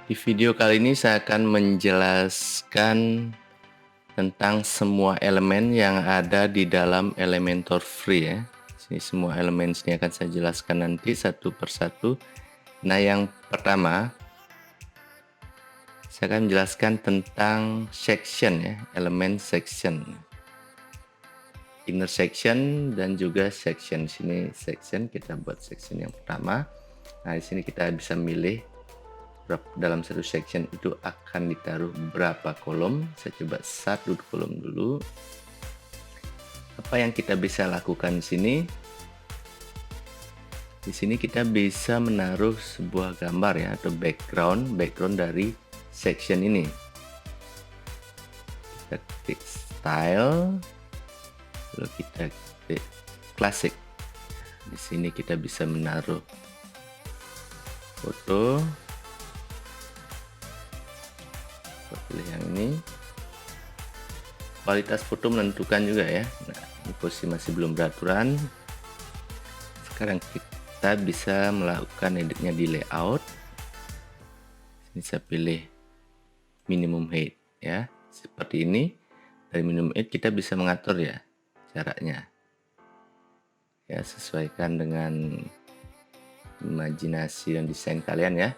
Di video kali ini saya akan menjelaskan tentang semua elemen yang ada di dalam Elementor Free ya. Sini semua elemen sini akan saya jelaskan nanti satu persatu. Nah, yang pertama saya akan menjelaskan tentang section ya, elemen section. Inner section dan juga section. Sini section, kita buat section yang pertama. Nah, di sini kita bisa milih dalam satu section itu akan ditaruh berapa kolom. Saya coba satu kolom dulu. Apa yang kita bisa lakukan di sini? Di sini kita bisa menaruh sebuah gambar ya, atau background dari section ini. Kita klik style, lalu kita klik classic. Di sini kita bisa menaruh foto. Pilih yang ini. Kualitas foto menentukan juga ya. Nah, ini posisi masih belum beraturan. Sekarang kita bisa melakukan editnya di layout. Ini saya pilih minimum height ya, seperti ini. Dari minimum height kita bisa mengatur ya caranya. Ya, sesuaikan dengan imajinasi dan desain kalian ya.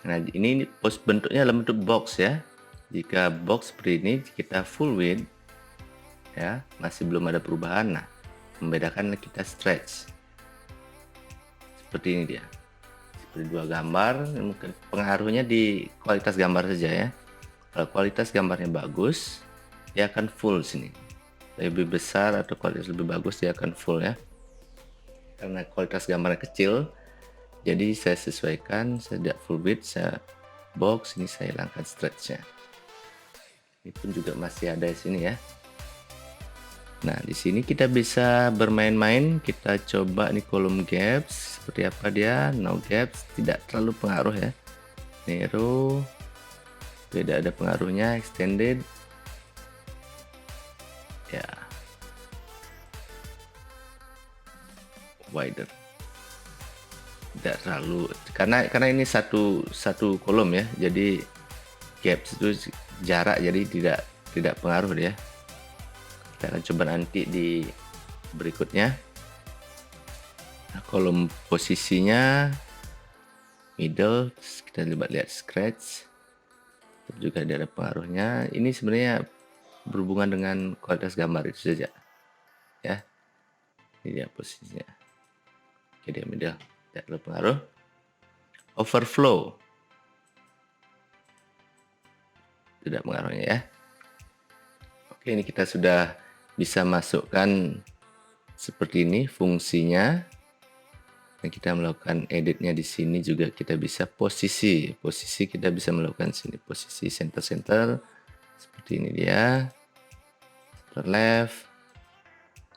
Nah, ini bentuknya dalam bentuk box ya. Jika box seperti ini, kita full width ya, masih belum ada perubahan. Nah, membedakan kita stretch seperti ini dia, seperti dua gambar. Mungkin pengaruhnya di kualitas gambar saja ya. Kalau kualitas gambarnya bagus, dia akan full sini. Lebih besar atau kualitas lebih bagus, dia akan full ya. Karena kualitas gambarnya kecil, jadi saya sesuaikan. Saya tidak full width, saya box. Ini saya hilangkan stretchnya. Ini pun juga masih ada di sini ya. Nah, di sini kita bisa bermain-main. Kita coba nih kolom gaps seperti apa dia. No gaps, tidak terlalu pengaruh ya. Narrow, tidak ada pengaruhnya. Extended, ya. Wider, tidak terlalu, karena ini satu kolom ya. Jadi gaps itu jarak, jadi tidak pengaruh dia. Kita akan coba nanti di berikutnya. Nah, kolom posisinya middle, kita lihat scratch juga tidak ada pengaruhnya. Ini sebenarnya berhubungan dengan kualitas gambar itu saja ya. Ini dia posisinya. Oke, dia middle, tidak terlalu pengaruh. Overflow tidak pengaruhnya ya. Oke, ini kita sudah bisa masukkan seperti ini fungsinya. Dan kita melakukan editnya di sini juga. Kita bisa posisi kita bisa melakukan sini posisi center seperti ini dia, center left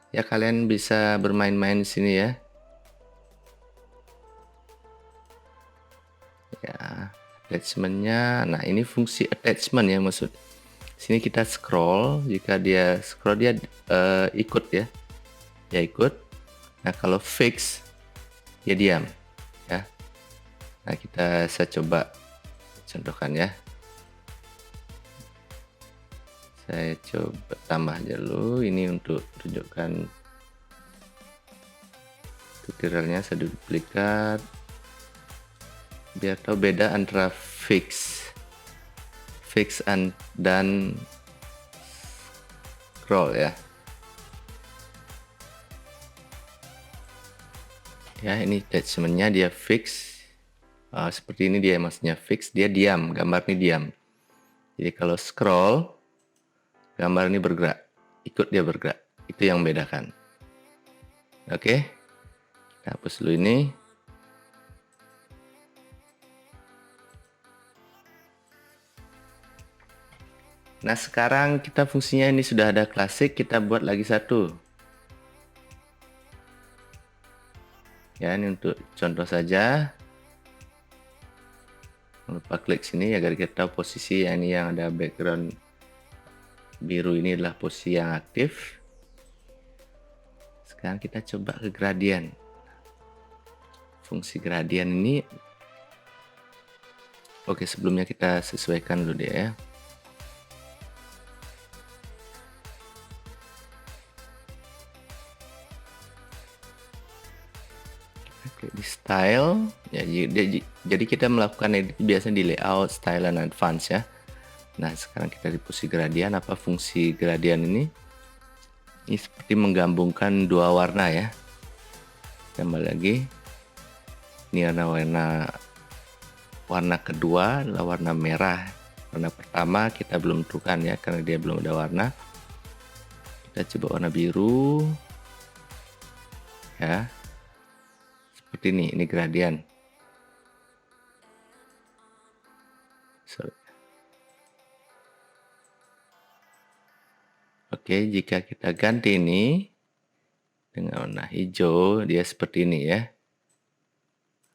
ya. Kalian bisa bermain-main di sini ya. Ya, attachmentnya. Nah, ini fungsi attachment ya, maksud sini kita scroll. Jika dia scroll, dia ikut ya, dia ikut. Nah, kalau fix, dia diam ya. Nah, saya coba contohkan ya. Saya coba tambah dulu ini untuk tunjukkan tutorialnya. Saya duplikat biar tahu beda antara fix dan scroll ya. Ya, ini attachmentnya dia fix. Seperti ini dia, maksudnya fix, dia diam, gambar ini diam. Jadi kalau scroll, gambar ini bergerak, ikut dia bergerak. Itu yang membedakan. Oke, kita hapus dulu ini. Nah, sekarang kita fungsinya ini sudah ada klasik, kita buat lagi satu. Ya, ini untuk contoh saja. Jangan lupa klik sini agar kita tahu posisi yang ini, yang ada background biru ini adalah posisi yang aktif. Sekarang kita coba ke gradient. Fungsi gradient ini Oke, sebelumnya kita sesuaikan dulu deh ya. Oke, di style ya, jadi kita melakukan edit biasanya di layout, style, dan advance ya. Nah, sekarang kita di posisi gradient. Apa fungsi gradient ini? Ini seperti menggabungkan dua warna ya. Kembali lagi, ini warna kedua adalah warna merah. Warna pertama kita belum tentukan ya, karena dia belum ada warna. Kita coba warna biru ya, seperti ini gradient. Oke, jika kita ganti ini dengan warna hijau, dia seperti ini ya.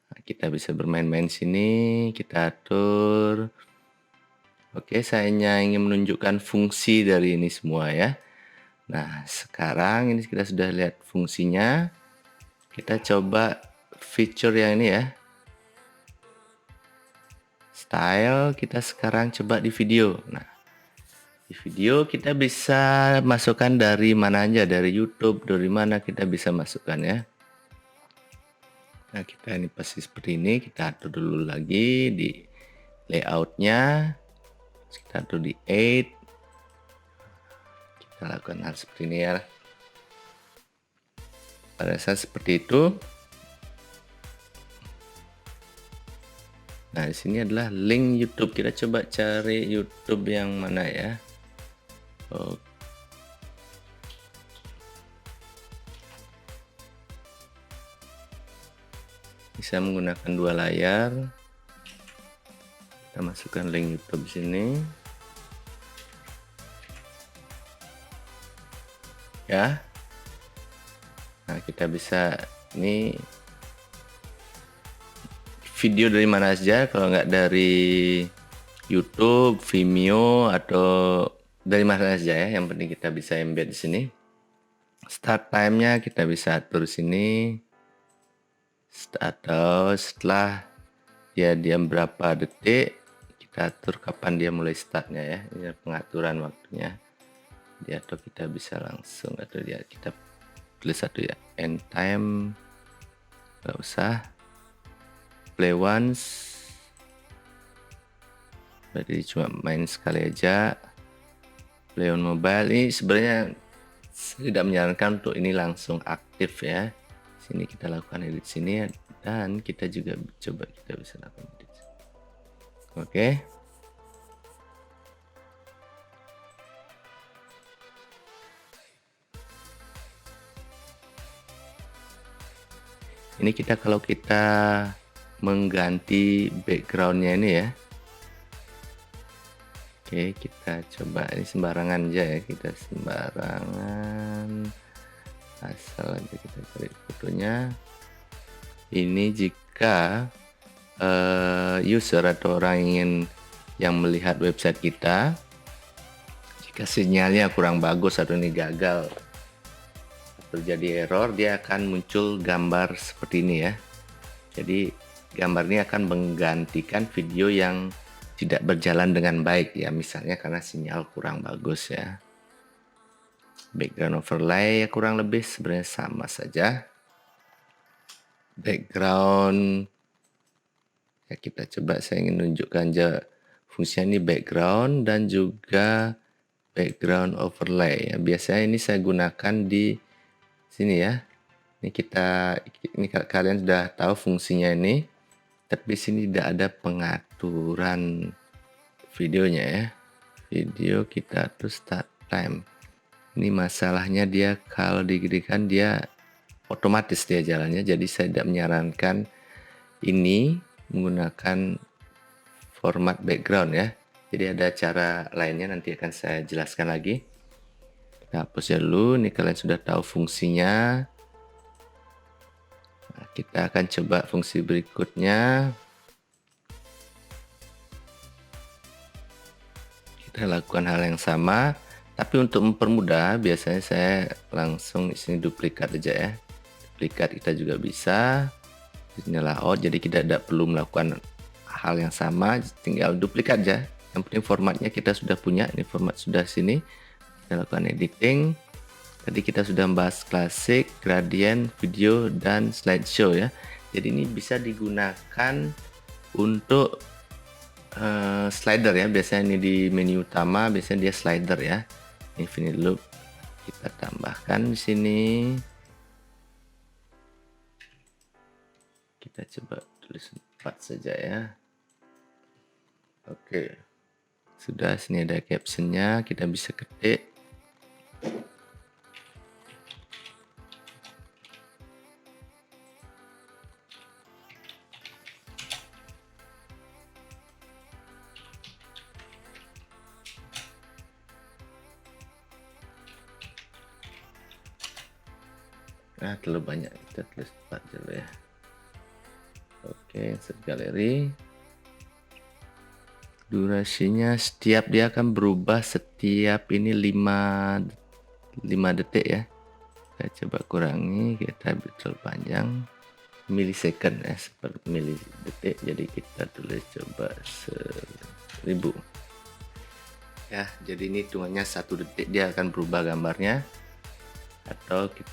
Nah, kita bisa bermain-main sini, kita atur. Oke, saya hanya ingin menunjukkan fungsi dari ini semua ya. Nah, sekarang ini kita sudah lihat fungsinya. Kita coba feature yang ini ya. Style, kita sekarang coba di video. Nah, di video kita bisa masukkan dari mana aja, dari YouTube, dari mana kita bisa masukkan ya. Nah, kita ini pasti seperti ini, kita atur dulu lagi di layoutnya, kita atur di 8, kita lakukan hal seperti ini ya. Pada saat seperti itu, nah di sini adalah link YouTube. Kita coba cari YouTube yang mana ya. Oh. Bisa menggunakan dua layar. Kita masukkan link YouTube sini. Ya. Nah, kita bisa ini video dari mana saja, kalau nggak dari YouTube, Vimeo, atau dari mana saja ya. Yang penting kita bisa embed di sini. Start time-nya kita bisa atur sini. Atau setelah dia diam berapa detik, kita atur kapan dia mulai startnya ya. Ini pengaturan waktunya. Atau kita bisa langsung, atau kita tulis satu ya, end time, nggak usah, play once, berarti cuma main sekali aja. Play on mobile ini sebenarnya saya tidak menyarankan untuk ini langsung aktif ya. Sini kita lakukan edit sini, dan kita juga coba kita bisa lakukan edit. Oke. Ini kita kalau kita mengganti backgroundnya ini ya. Oke, kita coba ini sembarangan aja ya, kita sembarangan, asal aja kita cari fotonya. Ini jika user atau orang yang melihat website kita, jika sinyalnya kurang bagus atau ini gagal, terjadi error, dia akan muncul gambar seperti ini ya. Jadi gambar ini akan menggantikan video yang tidak berjalan dengan baik ya, misalnya karena sinyal kurang bagus ya. Background overlay ya kurang lebih sebenarnya sama saja. Background ya, kita coba, saya ingin menunjukkan aja fungsinya ini background dan juga background overlay ya. Biasanya ini saya gunakan di sini ya. Ini kalian sudah tahu fungsinya ini, tapi sini tidak ada pengaturan videonya ya. Video kita atur start time. Ini masalahnya dia kalau digedikan dia otomatis dia jalannya, jadi saya tidak menyarankan ini menggunakan format background ya. Jadi ada cara lainnya, nanti akan saya jelaskan lagi. Kita hapus ya dulu. Ini kalian sudah tahu fungsinya. Nah, kita akan coba fungsi berikutnya. Kita lakukan hal yang sama, tapi untuk mempermudah biasanya saya langsung di sini duplikat aja ya. Duplikat kita juga bisa. Di sini layout, jadi kita tidak perlu melakukan hal yang sama, tinggal duplikat aja. Yang penting formatnya kita sudah punya, ini format sudah sini. Kita lakukan editing. Tadi kita sudah membahas klasik, gradient, video, dan slideshow ya. Jadi ini bisa digunakan untuk slider ya. Biasanya ini di menu utama, biasanya dia slider ya. Infinite loop kita tambahkan di sini. Kita coba tulis 4 saja ya. Oke. Sudah, sini ada captionnya, kita bisa ketik. Nah, terlalu banyak, kita tulis 4 dulu ya. Oke, insert galeri. Durasinya setiap dia akan berubah setiap ini 5 detik ya. Kita coba kurangi, kita terlalu panjang. Milisecond ya, seperti milidetik, jadi kita tulis coba 1000 ya. Jadi ini hitungannya 1 detik dia akan berubah gambarnya. Atau kita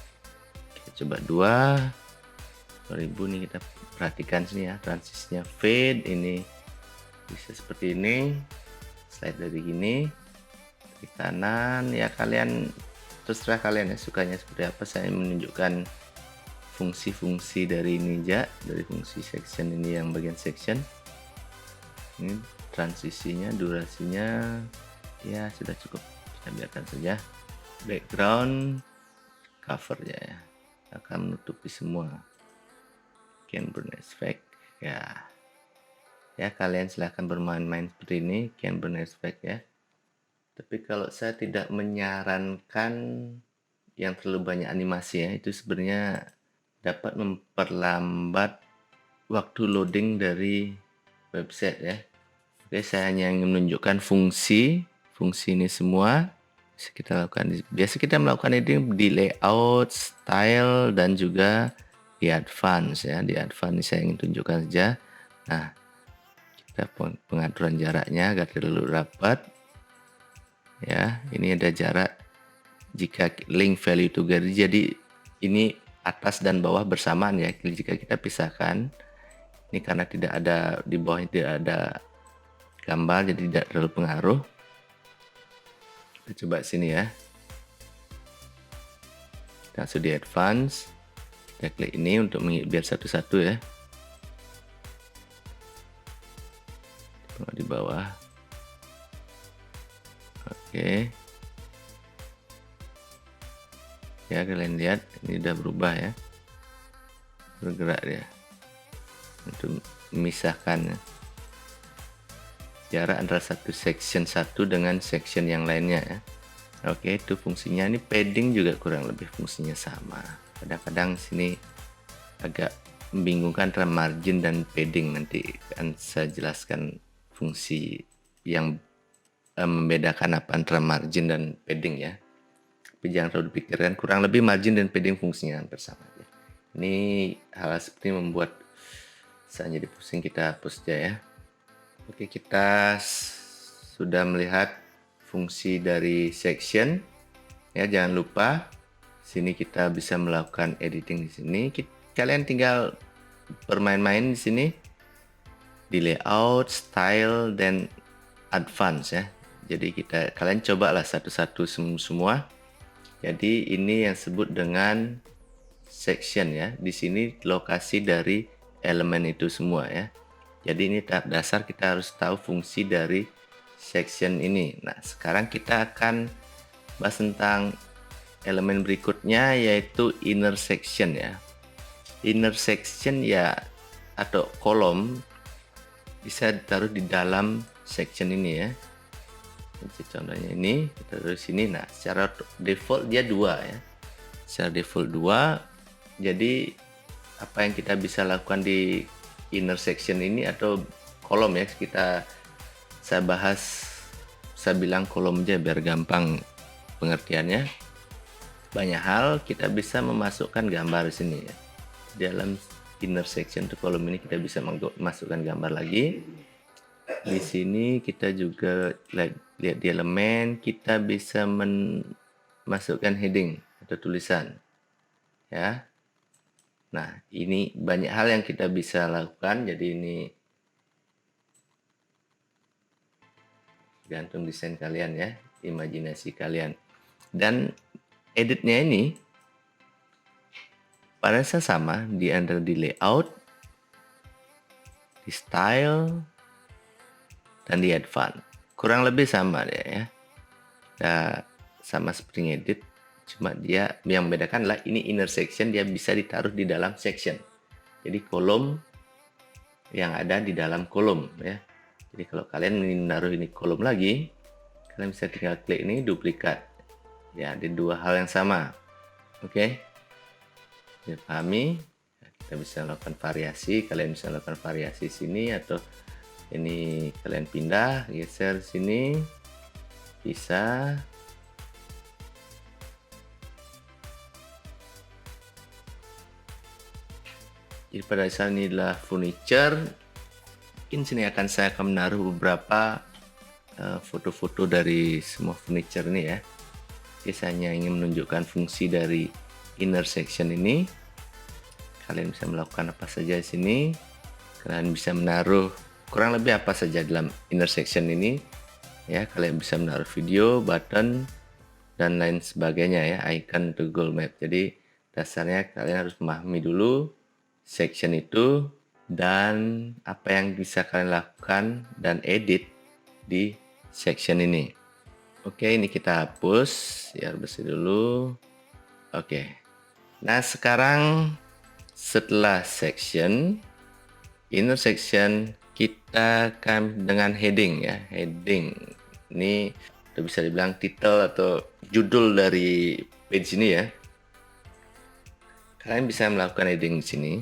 coba 2000 nih, kita perhatikan sini ya, transisinya fade ini bisa seperti ini, slide dari gini ke kanan ya. Kalian terserah kalian ya, sukanya seperti apa. Saya menunjukkan fungsi-fungsi dari ninja, dari fungsi section ini, yang bagian section ini transisinya, durasinya ya sudah cukup, kita biarkan saja. Background cover ya, akan menutupi semua. Canburn effect ya. Ya, kalian silahkan bermain-main seperti ini, Canburn effect ya. Tapi kalau saya tidak menyarankan yang terlalu banyak animasi ya, itu sebenarnya dapat memperlambat waktu loading dari website ya. Oke, saya hanya ingin menunjukkan fungsi ini semua bisa kita lakukan. Biasa kita melakukan editing di layout, style, dan juga di advance ya. Di advance saya ingin tunjukkan saja. Nah, kita pengaturan jaraknya agar terlalu rapat ya. Ini ada jarak jika link value together, jadi ini atas dan bawah bersamaan ya. Jika kita pisahkan ini, karena tidak ada di bawahnya, tidak ada gambar, jadi tidak terlalu pengaruh. Kita coba sini ya, kita langsung di advance, kita klik ini untuk biar satu-satu ya. Di bawah. Oke ya, kalian lihat ini udah berubah ya, bergerak ya, untuk memisahkan jarak antara section satu dengan section yang lainnya ya. Oke, itu fungsinya. Ini padding juga kurang lebih fungsinya sama. Kadang-kadang sini agak membingungkan antara margin dan padding, nanti akan saya jelaskan fungsi yang membedakan apa antara margin dan padding ya. Tapi jangan terlalu dipikirkan, kurang lebih margin dan padding fungsinya hampir sama ya. Ini hal seperti membuat saya jadi pusing, kita hapus aja ya. Oke, kita sudah melihat fungsi dari section ya. Jangan lupa sini kita bisa melakukan editing di sini. Kalian tinggal bermain-main di sini di layout, style, dan advance ya. Jadi kalian cobalah satu-satu semua. Jadi ini yang disebut dengan section ya. Di sini lokasi dari elemen itu semua ya. Jadi ini tahap dasar, kita harus tahu fungsi dari section ini. Nah, sekarang kita akan bahas tentang elemen berikutnya, yaitu inner section ya. Inner section ya, atau kolom, bisa ditaruh di dalam section ini ya. Contohnya ini, kita taruh sini. Nah, secara default dia 2 ya. Secara default 2. Jadi apa yang kita bisa lakukan di inner section ini atau kolom ya, saya bilang kolom aja biar gampang pengertiannya. Banyak hal kita bisa memasukkan gambar di sini ya. Dalam inner section untuk kolom ini kita bisa masukkan gambar lagi. Di sini kita juga lihat di elemen, kita bisa masukkan heading atau tulisan. Ya. Nah, ini banyak hal yang kita bisa lakukan. Jadi ini gantung desain kalian ya, imajinasi kalian. Dan editnya ini pada saat sama di antara di layout, di style, dan di advance. Kurang lebih sama deh ya. Nah, sama seperti ngedit, cuma dia yang membedakan adalah ini inner section, dia bisa ditaruh di dalam section. Jadi kolom yang ada di dalam kolom ya. Jadi kalau kalian ingin menaruh ini kolom lagi, kalian bisa tinggal klik ini duplikat. Ya, ada dua hal yang sama. Oke. Dipahami? Kita bisa lakukan variasi, kalian bisa lakukan variasi sini atau ini kalian pindah, geser sini. Bisa. Jadi pada saat ini adalah furniture. Mungkin sini saya akan menaruh beberapa foto-foto dari semua furniture ini ya. Jadi saya hanya ingin menunjukkan fungsi dari inner section ini. Kalian bisa melakukan apa saja di sini. Kalian bisa menaruh kurang lebih apa saja dalam inner section ini. Ya, kalian bisa menaruh video, button, dan lain sebagainya ya, icon to Google Map. Jadi dasarnya kalian harus memahami dulu section itu dan apa yang bisa kalian lakukan dan edit di section ini. Oke, ini kita hapus, biar bersih dulu. Oke. Nah, sekarang setelah section, inner section, kita akan dengan heading ya. Heading ini udah bisa dibilang title atau judul dari page ini ya. Kalian bisa melakukan heading di sini.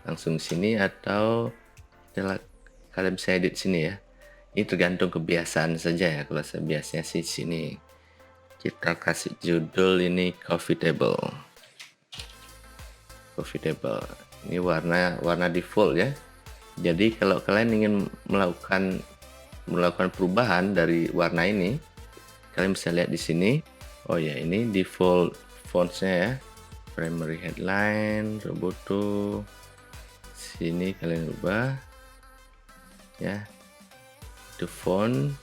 Langsung sini atau kalian bisa edit sini ya. Ini tergantung kebiasaan saja ya. Kalau saya biasanya sih sini. Kita kasih judul ini coffee table. Coffee table. Ini warna default ya. Jadi kalau kalian ingin melakukan perubahan dari warna ini, kalian bisa lihat di sini. Oh ya, ini default fontsnya ya. Primary headline, Roboto. Sini kalian ubah ya. The font.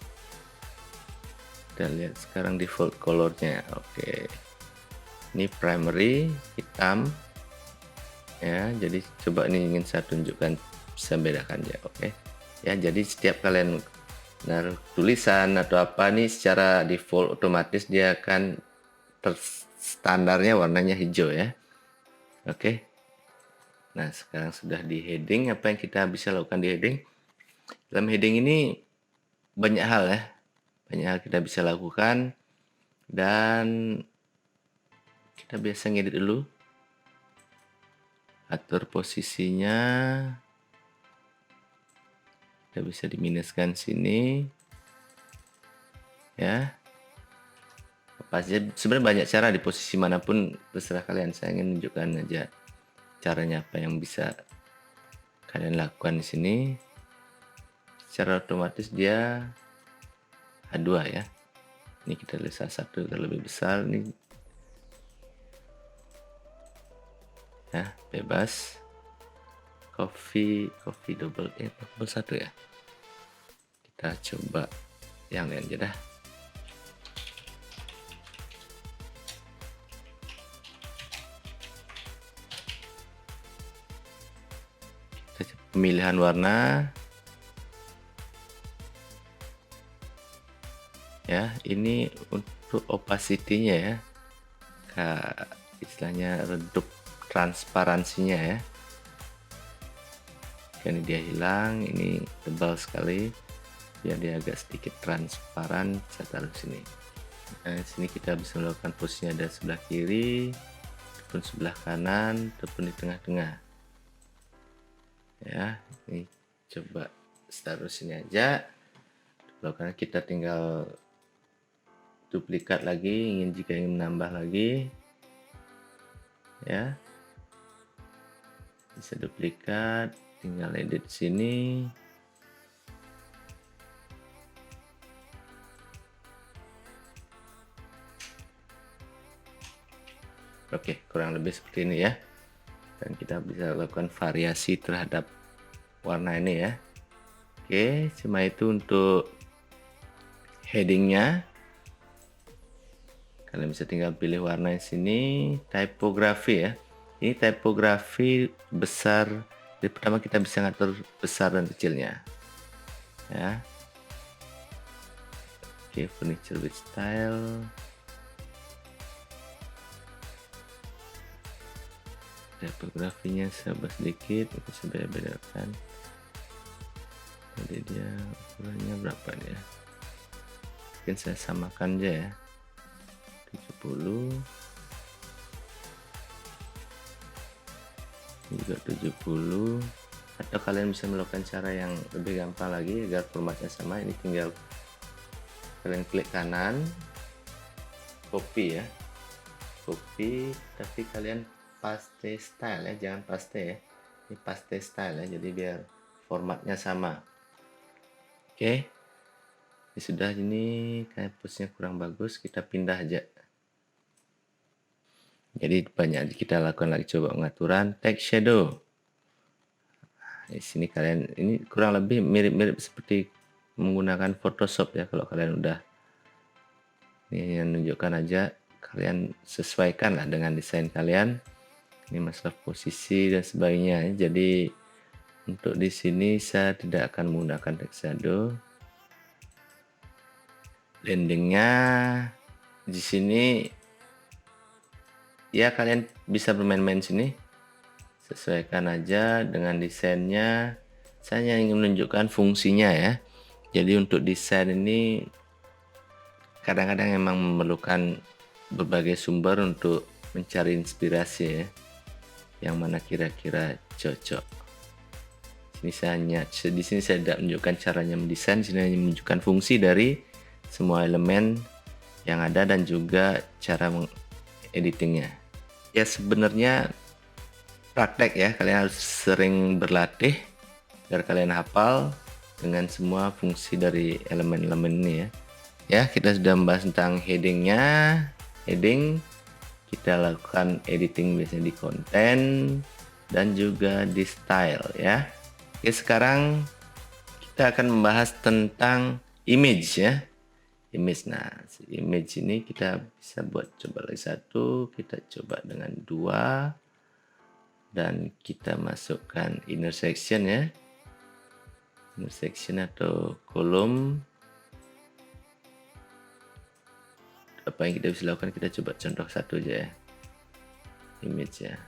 Kita lihat sekarang default colornya. Oke. Ini primary hitam. Ya, jadi coba ini ingin saya tunjukkan, bisa bedakan ya. Oke. Ya, jadi setiap kalian naruh tulisan atau apa nih secara default otomatis dia akan standarnya warnanya hijau ya. Oke. Nah, sekarang sudah di heading, apa yang kita bisa lakukan di heading? Dalam heading ini banyak hal ya. Banyak hal kita bisa lakukan dan kita biasa ngedit dulu. Atur posisinya. Kita bisa diminuskan sini. Ya. Apa aja, sebenarnya banyak cara di posisi manapun terserah kalian. Saya ingin menunjukkan aja caranya apa yang bisa kalian lakukan di sini. Secara otomatis dia H2 ya. Ini kita lihat salah satu terlebih besar nih. Ya, bebas. Coffee double satu ya. Kita coba yang lain aja dah. Pemilihan warna ya, ini untuk opacity-nya ya, istilahnya redup transparansinya ya. Ini dia hilang, ini tebal sekali, biar dia agak sedikit transparan. Saya taruh sini. Nah, sini kita bisa melakukan posisinya ada sebelah kiri ataupun sebelah kanan ataupun di tengah-tengah. Ya, ini coba taruh sini aja. Lakukan, kita tinggal duplikat lagi, jika ingin menambah lagi ya. bisa duplikat, tinggal edit sini. Oke, kurang lebih seperti ini ya. Dan kita bisa lakukan variasi terhadap warna ini ya. Oke, cuma itu untuk headingnya. Kalian bisa tinggal pilih warna di sini, typography ya. Ini typography besar. Jadi pertama kita bisa ngatur besar dan kecilnya. Ya. Oke, furniture with style. Typografinya serba sedikit, bisa beda-bedakan. Jadi dia ukurannya berapa nih ya? Mungkin saya samakan aja ya. 70 juga 70, atau kalian bisa melakukan cara yang lebih gampang lagi agar formatnya sama. Ini tinggal kalian klik kanan, copy ya, copy, tapi kalian paste style ya, jangan paste ya, ini paste style ya, jadi biar formatnya sama. Oke, ini sudah, ini campusnya kurang bagus, kita pindah aja. Jadi banyak kita lakukan lagi, coba pengaturan text shadow. Di sini kalian, ini kurang lebih mirip-mirip seperti menggunakan Photoshop ya. Kalau kalian udah, ini yang menunjukkan aja, kalian sesuaikan lah dengan desain kalian. Ini masalah posisi dan sebagainya. Jadi untuk di sini saya tidak akan menggunakan text shadow. Landingnya di sini ya, kalian bisa bermain-main sini, sesuaikan aja dengan desainnya. Saya ingin menunjukkan fungsinya ya. Jadi untuk desain ini kadang-kadang emang memerlukan berbagai sumber untuk mencari inspirasi ya, yang mana kira-kira cocok. Di sini saya tidak menunjukkan caranya mendesain, sini hanya menunjukkan fungsi dari semua elemen yang ada dan juga cara editingnya. Ya sebenarnya praktek ya, kalian harus sering berlatih agar kalian hafal dengan semua fungsi dari elemen-elemen ini ya. Ya, kita sudah membahas tentang headingnya. Heading kita lakukan editing biasanya di konten dan juga di style ya. Oke, sekarang kita akan membahas tentang image ya. Image, nah image ini kita bisa buat, coba lagi satu, kita coba dengan 2, dan kita masukkan inner section ya, inner section atau kolom. Apa yang kita bisa lakukan, kita coba contoh satu aja ya, image ya,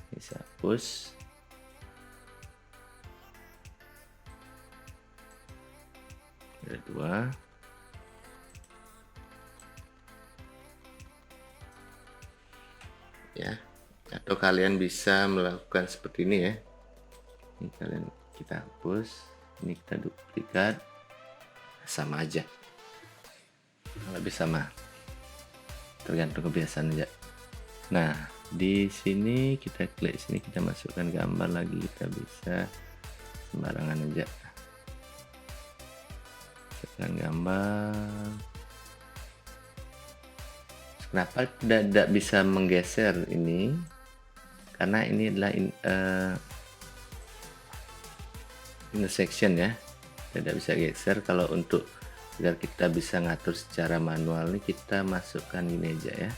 bisa hapus. Ada 2. Ya, atau kalian bisa melakukan seperti ini ya. Ini kita hapus, ini kita duplikat, sama aja, lebih sama, tergantung kebiasaan aja. Nah di sini kita klik sini, kita masukkan gambar lagi, kita bisa sembarangan aja masukkan gambar. Kenapa tidak bisa menggeser ini? Karena ini adalah intersection ya, tidak bisa geser. Kalau untuk agar kita bisa ngatur secara manual ini, kita masukkan ini aja ya,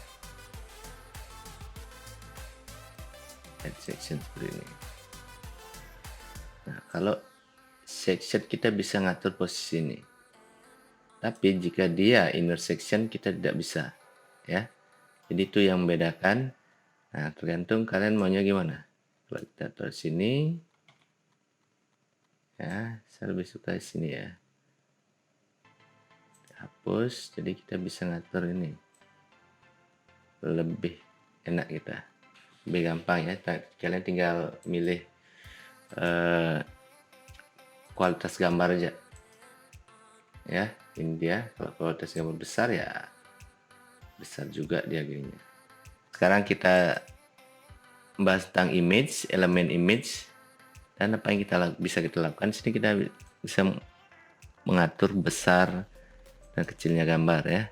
add section seperti ini. Nah kalau section kita bisa ngatur posisi ini, tapi jika dia intersection kita tidak bisa ya. Jadi itu yang membedakan. Nah tergantung kalian maunya gimana. Kalau kita taruh sini ya, saya lebih suka di sini ya, hapus, jadi kita bisa ngatur ini, lebih enak, kita lebih gampang ya. Kalian tinggal milih kualitas gambar aja ya. Ini dia, kalau kualitas gambar besar ya besar juga dia gininya. Sekarang kita membahas tentang image, elemen image, dan apa yang bisa kita lakukan. Sini kita bisa mengatur besar dan kecilnya gambar ya.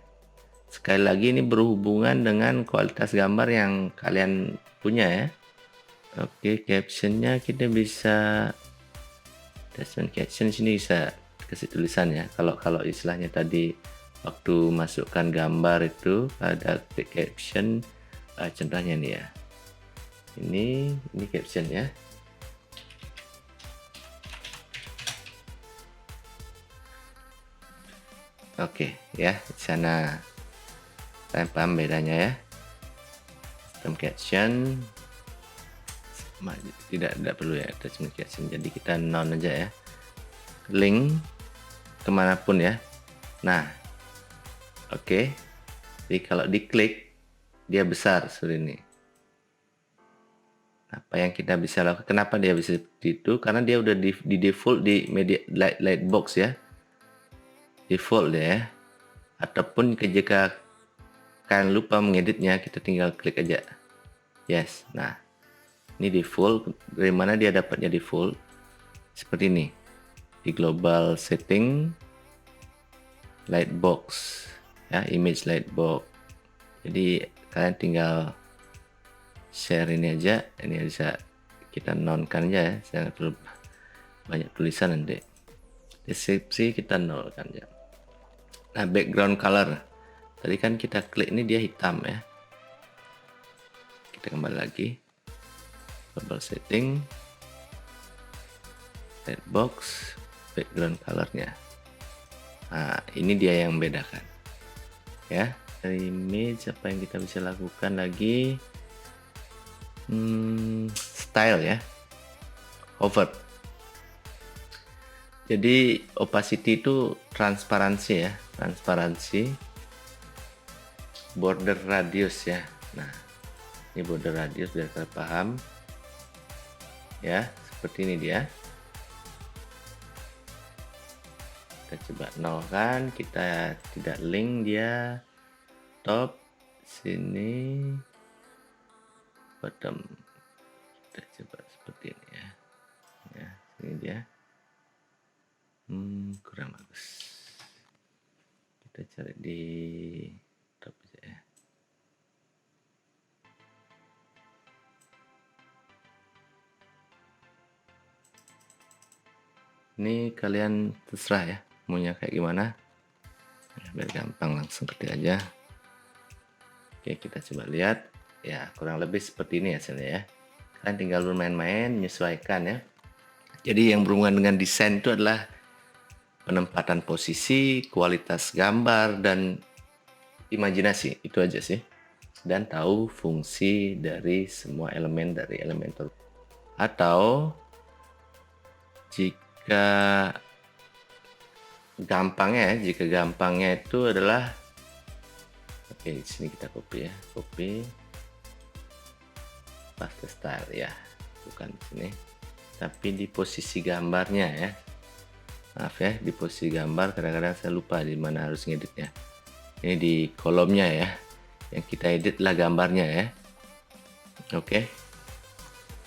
Sekali lagi ini berhubungan dengan kualitas gambar yang kalian punya ya. Oke, captionnya kita bisa attachment caption, sini bisa kasih tulisan ya. Kalau istilahnya tadi waktu masukkan gambar itu ada caption, contohnya nih ya. Ini caption ya. Oke ya, di sana kalian paham bedanya ya. Sistem caption tidak perlu ya attachment caption, jadi kita non aja ya, link kemanapun ya. Nah oke, jadi kalau diklik dia besar seperti ini. Apa yang kita bisa lakukan, kenapa dia bisa seperti itu, karena dia udah di default di media lightbox ya, default ya. Ataupun jika kalian lupa mengeditnya, kita tinggal klik aja yes. Nah ini default. Dari mana dia dapatnya default? Seperti ini, di global setting lightbox ya, image lightbox. Jadi kalian tinggal share ini aja, ini bisa kita nonkan aja ya, jangan perlu banyak tulisan nanti. Deskripsi kita nolkan aja. Nah background color, tadi kan kita klik ini dia hitam ya, kita kembali lagi global setting lightbox background colornya. Nah ini dia yang membedakan ya. Dari image apa yang kita bisa lakukan lagi, style ya, hover. Jadi opacity itu transparansi ya, transparansi. Border radius ya. Nah ini border radius biar kita paham ya, seperti ini dia. Kita coba nolkan, kita tidak link dia, top sini bottom, kita coba seperti ini ya. Ya sini dia kurang bagus, kita cari di top aja ya. Ini kalian terserah ya maunya kayak gimana ya, biar gampang langsung ketik aja. Oke kita coba lihat ya, kurang lebih seperti ini hasilnya ya. Kalian tinggal bermain-main menyesuaikan ya. Jadi yang berhubungan dengan desain itu adalah penempatan posisi, kualitas gambar, dan imajinasi, itu aja sih. Dan tahu fungsi dari semua elemen dari Elementor. Atau jika gampangnya itu adalah, oke di sini kita copy ya, copy paste style ya, bukan di sini, tapi di posisi gambarnya ya. Maaf ya, di posisi gambar kadang-kadang saya lupa di mana harus ngeditnya. Ini di kolomnya ya, yang kita edit lah gambarnya ya. Oke,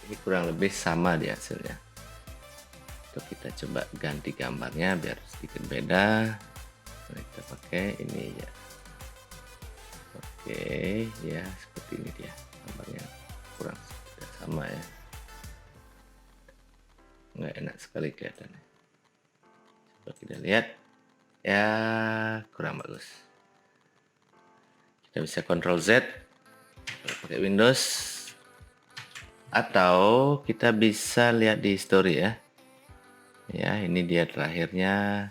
ini kurang lebih sama di hasilnya. Untuk kita coba ganti gambarnya biar sedikit beda. Nah, kita pakai ini ya. Oke ya, seperti ini dia gambarnya, kurang tidak sama ya, nggak enak sekali kelihatannya. Coba kita lihat ya, kurang bagus. Kita bisa Ctrl Z pakai Windows, atau kita bisa lihat di history ya. Ya ini dia terakhirnya,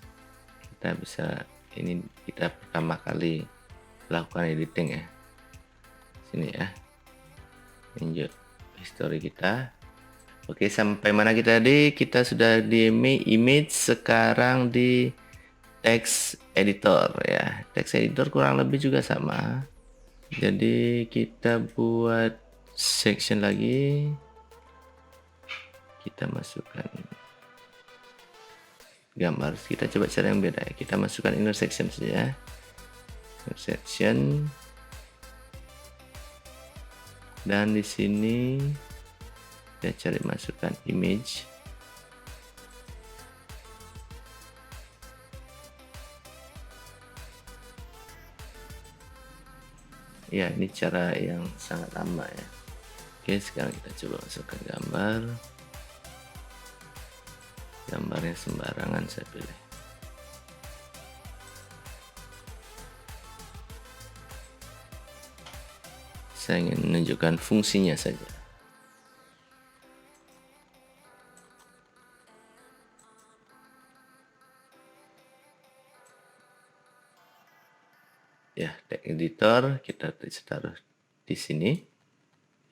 kita bisa, ini kita pertama kali lakukan editing ya, sini ya, lanjut history kita. Oke, sampai mana kita tadi? Kita sudah di image, sekarang di text editor ya. Text editor kurang lebih juga sama. Jadi kita buat section lagi, kita masukkan gambar. Kita coba cara yang beda ya. Kita masukkan intersection saja. Intersection. Dan di sini Kita cari masukkan image. Ya, ini cara yang sangat lama ya. Oke, sekarang kita coba masukkan gambar. Gambarnya sembarangan saya pilih. Saya ingin menunjukkan fungsinya saja. Ya, tag editor kita taruh di sini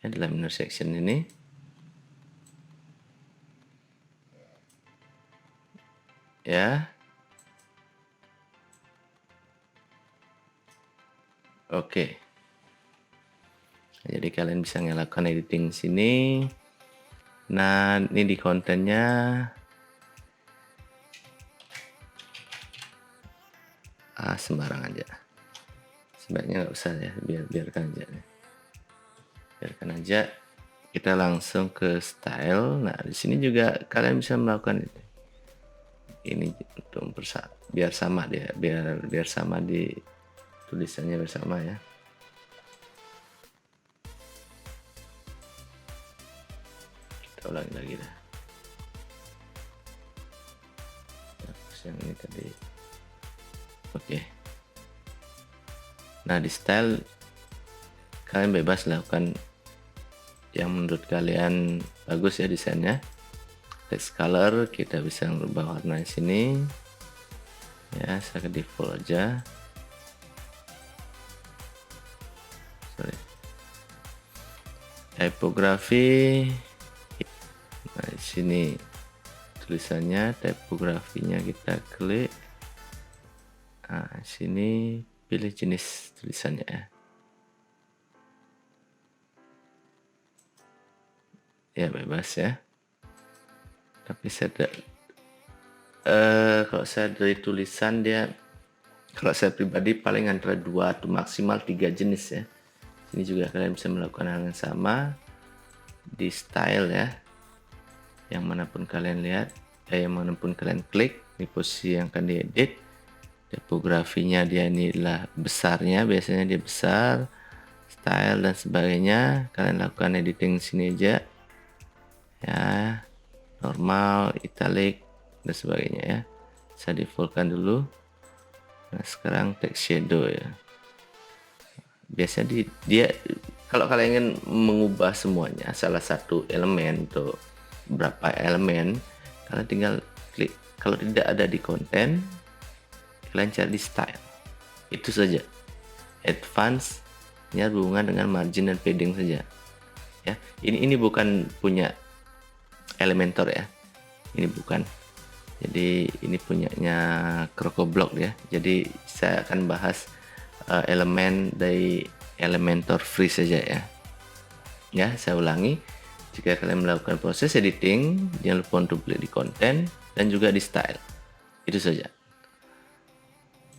ya, dalam intersection ini. Ya. Oke. Jadi kalian bisa melakukan editing sini. Nah, ini di kontennya sembarang aja. Sebaiknya nggak usah ya, biarkan aja. Biarkan aja. Kita langsung ke style. Nah, di sini juga kalian bisa melakukan ini untuk biar sama dia, biar sama di tulisannya bersama ya. Kita ulangi lagi dah. Yang ini tadi. Oke. Nah, di style kalian bebas lakukan yang menurut kalian bagus ya desainnya. Text color kita bisa merubah warna di sini. Ya, saya ke default aja. Sorry. Tipografi. Nah, di sini tulisannya, tipografinya kita klik. Nah, sini pilih jenis tulisannya ya. Ya, bebas ya. Tapi saya kalau saya dari tulisan dia, kalau saya pribadi paling antara 2 atau maksimal 3 jenis ya. Ini juga kalian bisa melakukan hal yang sama di style ya. Yang manapun kalian lihat, yang manapun kalian klik di posisi yang akan diedit. Tipografinya dia inilah besarnya, biasanya dia besar, style dan sebagainya. Kalian lakukan editing sini aja. Ya, normal, italic dan sebagainya ya. Saya defaultkan dulu. Nah, sekarang text shadow ya. Biasanya dia kalau kalian ingin mengubah semuanya salah satu elemen atau berapa elemen, kalian tinggal klik. Kalau tidak ada di konten, kalian cari di style. Itu saja. Advance nya berhubungan dengan margin dan padding saja. Ya, ini bukan punya Elementor ya. Ini bukan. Jadi ini punyanya CrocoBlock ya. Jadi saya akan bahas elemen dari Elementor free saja ya. Ya, saya ulangi. Jika kalian melakukan proses editing, jangan lupa untuk klik di konten dan juga di style. Itu saja.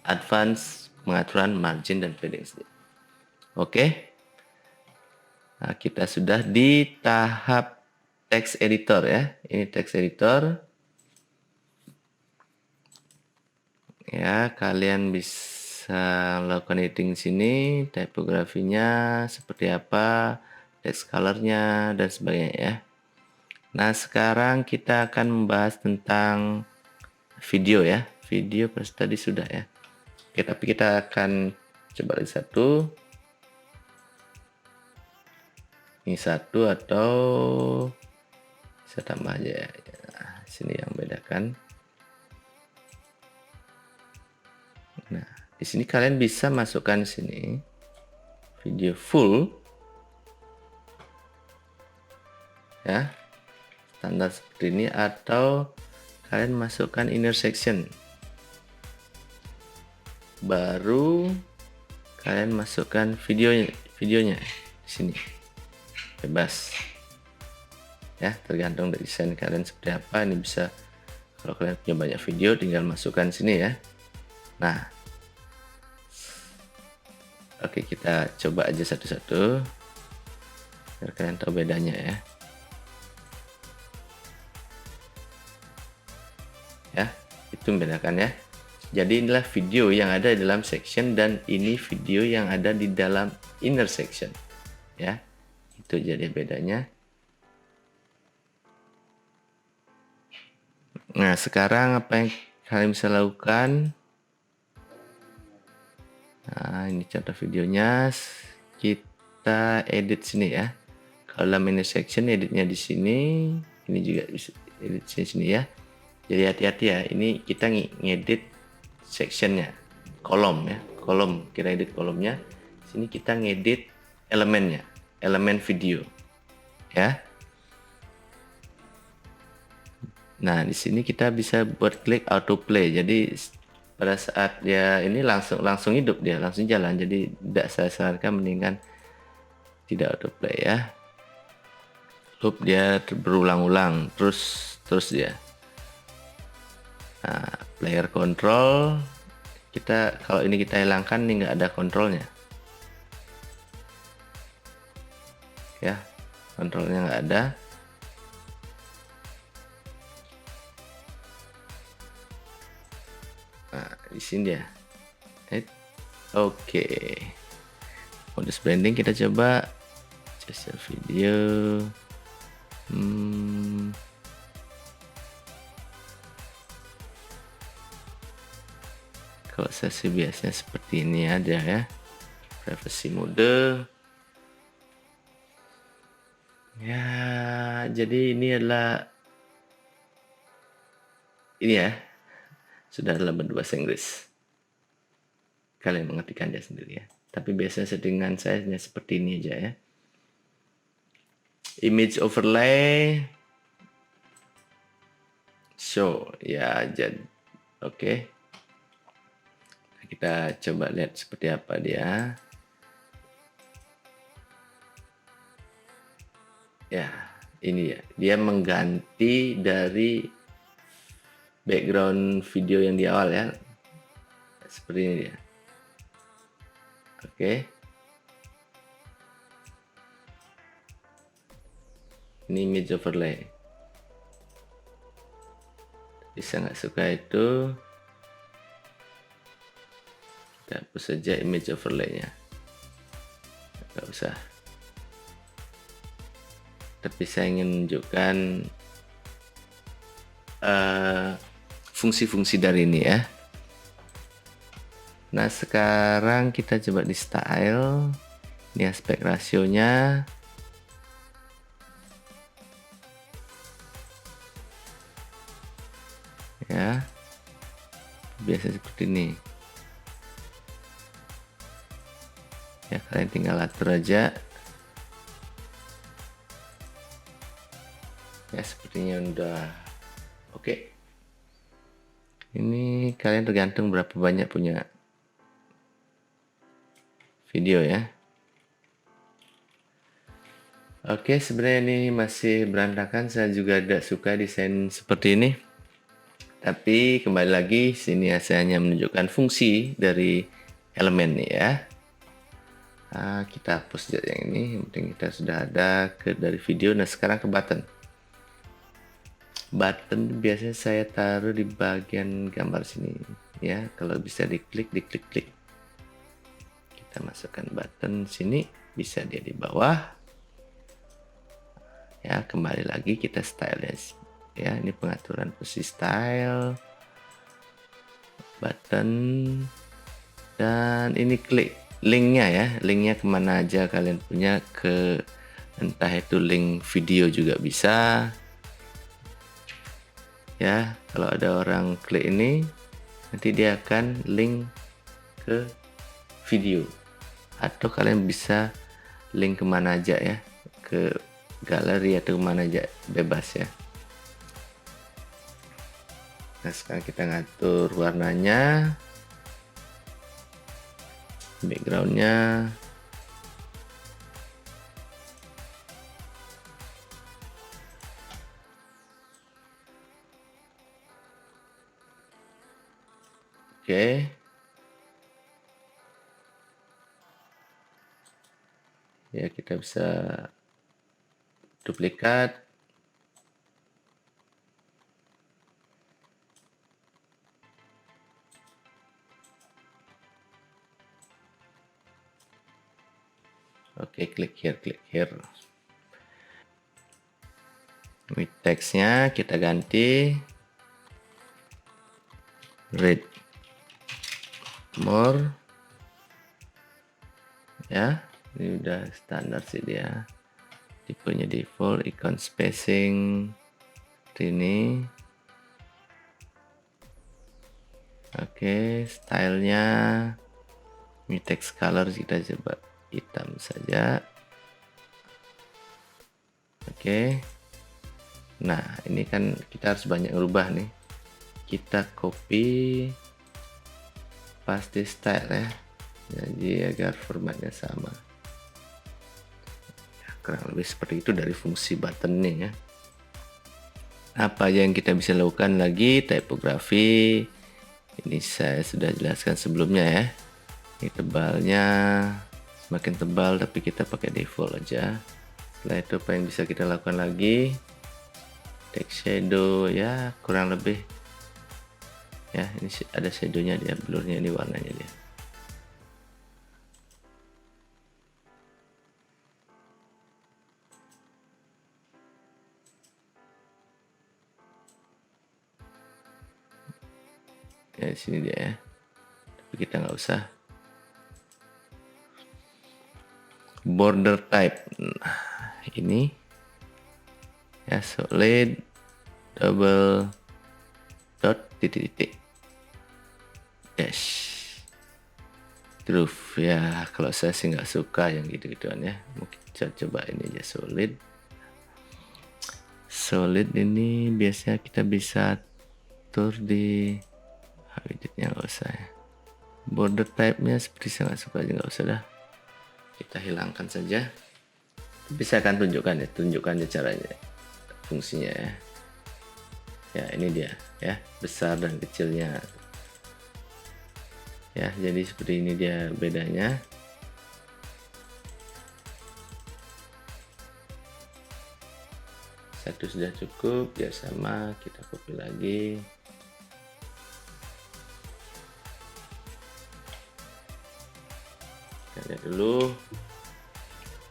Advance pengaturan margin dan padding saja. Oke. Nah, kita sudah di tahap text editor ya. Ini text editor. Ya, kalian bisa melakukan editing sini, tipografinya seperti apa, text colornya dan sebagainya ya. Nah, sekarang kita akan membahas tentang video ya. Video pas tadi sudah ya. Oke, tapi kita akan coba lagi satu. Ini satu atau saya tambah aja ya. Nah, sini yang bedakan. Nah, di sini kalian bisa masukkan sini video full ya, standar seperti ini, atau kalian masukkan intersection, baru kalian masukkan videonya di sini. Bebas ya, tergantung dari desain kalian seperti apa. Ini bisa, kalau kalian punya banyak video tinggal masukkan sini ya. Nah, oke, kita coba aja satu-satu biar kalian tahu bedanya ya. ya. Itu membedakan ya. Jadi inilah video yang ada di dalam section dan ini video yang ada di dalam inner section ya. Itu jadi bedanya. Nah, sekarang apa yang kalian bisa lakukan? Nah, ini contoh videonya. Kita edit sini ya. Kalau dalam inner section editnya di sini, ini juga bisa edit sini ya. Jadi hati-hati ya, ini kita ngedit sectionnya, kolom ya, kolom, kita edit kolomnya. Sini kita ngedit elemennya, elemen video ya. Nah, di sini kita bisa buat klik autoplay. Jadi pada saat dia ini langsung hidup, dia langsung jalan. Jadi tidak saya sarankan, mendingan tidak autoplay ya. Loop dia berulang-ulang terus dia. Nah, player control kita, kalau ini kita hilangkan, ini nggak ada kontrolnya ya, kontrolnya nggak ada. Nah, di sini dia. Oke. Modus blending kita coba. Gesture video. Kalau saya sih biasanya seperti ini aja ya. Privacy mode. Ya, jadi ini adalah ini ya. Sudah dalam bahasa Inggris. Kalian mengetikkannya sendiri ya. Tapi biasanya settingan saya hanya seperti ini aja ya. Image overlay. Show ya, jadi oke. Kita coba lihat seperti apa dia. Ya, ini ya. Dia mengganti dari background video yang di awal ya. Seperti ini dia. Oke. Ini image overlay. Bisa nggak suka itu, kita hapus saja image overlay-nya. Nggak usah. Tapi saya ingin menunjukkan fungsi-fungsi dari ini ya. Nah, sekarang kita coba di style. Ini aspek rasionya. Ya. Biasa seperti ini. Ya, kalian tinggal atur aja. Ya, sepertinya udah oke. Ini kalian tergantung berapa banyak punya video ya. Oke, sebenarnya ini masih berantakan. Saya juga tidak suka desain seperti ini. Tapi kembali lagi, sini saya hanya menunjukkan fungsi dari elemen nih ya. Nah, kita hapus saja yang ini. Yang penting kita sudah ada dari video. Nah, sekarang ke button. Button biasanya saya taruh di bagian gambar sini ya. Kalau bisa diklik. Kita masukkan button sini. Bisa dia di bawah. Ya, kembali lagi kita style ya. Ini pengaturan posisi style, button, dan ini klik linknya ya. Linknya kemana aja kalian punya, ke entah itu link video juga bisa ya. Kalau ada orang klik ini, nanti dia akan link ke video, atau kalian bisa link kemana aja ya, ke galeri atau kemana aja, bebas ya. Nah, sekarang kita ngatur warnanya, backgroundnya. Oke. Ya, kita bisa duplikat. Oke, klik here. With text-nya kita ganti read more ya. Ini udah standar sih dia, tipenya default, icon spacing ini. Oke, stylenya text color kita coba hitam saja. Oke, nah ini kan kita harus banyak ngerubah nih. Kita copy paste style ya, jadi agar formatnya sama ya, kurang lebih seperti itu dari fungsi button nih ya. Apa aja yang kita bisa lakukan lagi? Typography ini saya sudah jelaskan sebelumnya ya. Ini tebalnya semakin tebal, tapi kita pakai default aja. Setelah itu apa yang bisa kita lakukan lagi? Text shadow ya, kurang lebih ya, ini ada shadownya dia, blurnya, ini warnanya dia. Ya, di sini dia ya, tapi kita nggak usah. Border type, nah, ini ya, solid double dot titik dash groove ya. Kalau saya sih nggak suka yang gitu-gituan ya, mungkin coba ini aja solid. Ini biasanya kita bisa atur di widgetnya, nggak usah ya. Border type nya seperti saya nggak suka aja, nggak usah dah, kita hilangkan saja. Bisa akan tunjukkan caranya, fungsinya ya. Ya, ini dia ya, besar dan kecilnya ya, jadi seperti ini dia bedanya. Satu sudah cukup, biar sama, kita copy lagi. Kita lihat dulu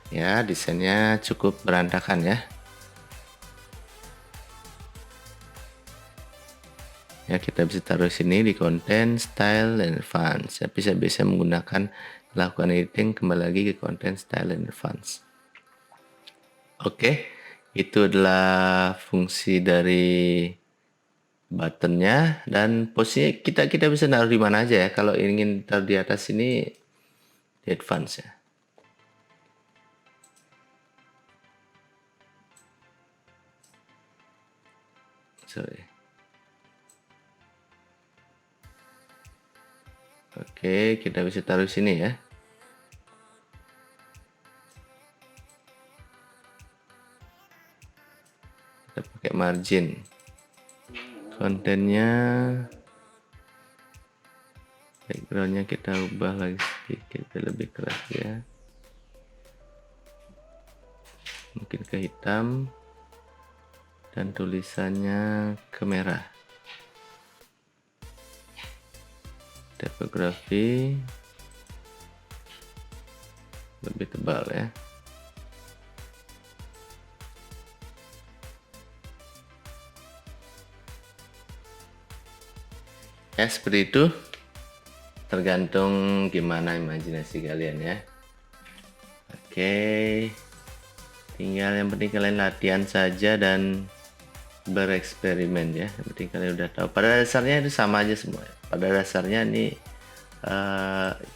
ya, desainnya cukup berantakan ya. Ya, kita bisa taruh sini di content, style, dan advance. Tapi saya bisa menggunakan lakukan editing, kembali lagi ke content, style, dan advance. Oke, itu adalah fungsi dari buttonnya, dan posisinya kita bisa naruh di mana aja ya. Kalau ingin taruh di atas ini di advance ya. Sorry. Oke, kita bisa taruh sini ya. Kita pakai margin. Kontennya, backgroundnya kita ubah lagi sedikit lebih keras ya. Mungkin ke hitam, dan tulisannya ke merah. Typography lebih tebal ya. Ya, seperti itu. Tergantung gimana imajinasi kalian ya. Oke. Tinggal yang penting kalian latihan saja dan bereksperimen ya. Yang penting kalian udah tahu. Pada dasarnya itu sama aja semua. Pada dasarnya nih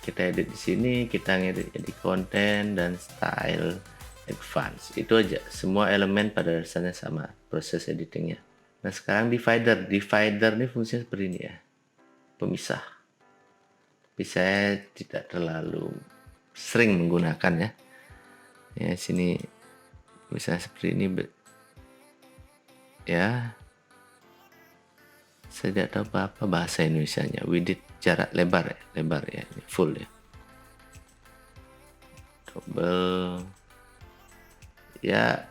kita edit di sini, kita ngedit di konten dan style, advance. Itu aja. Semua elemen pada dasarnya sama proses editingnya. Nah, sekarang divider. Divider ini fungsinya seperti ini ya. Pemisah. Tapi saya tidak terlalu sering menggunakan ya. Ya, sini misalnya seperti ini ya. Saya tidak tahu apa bahasa Indonesianya. Width jarak lebar ya, ini full ya. Double ya,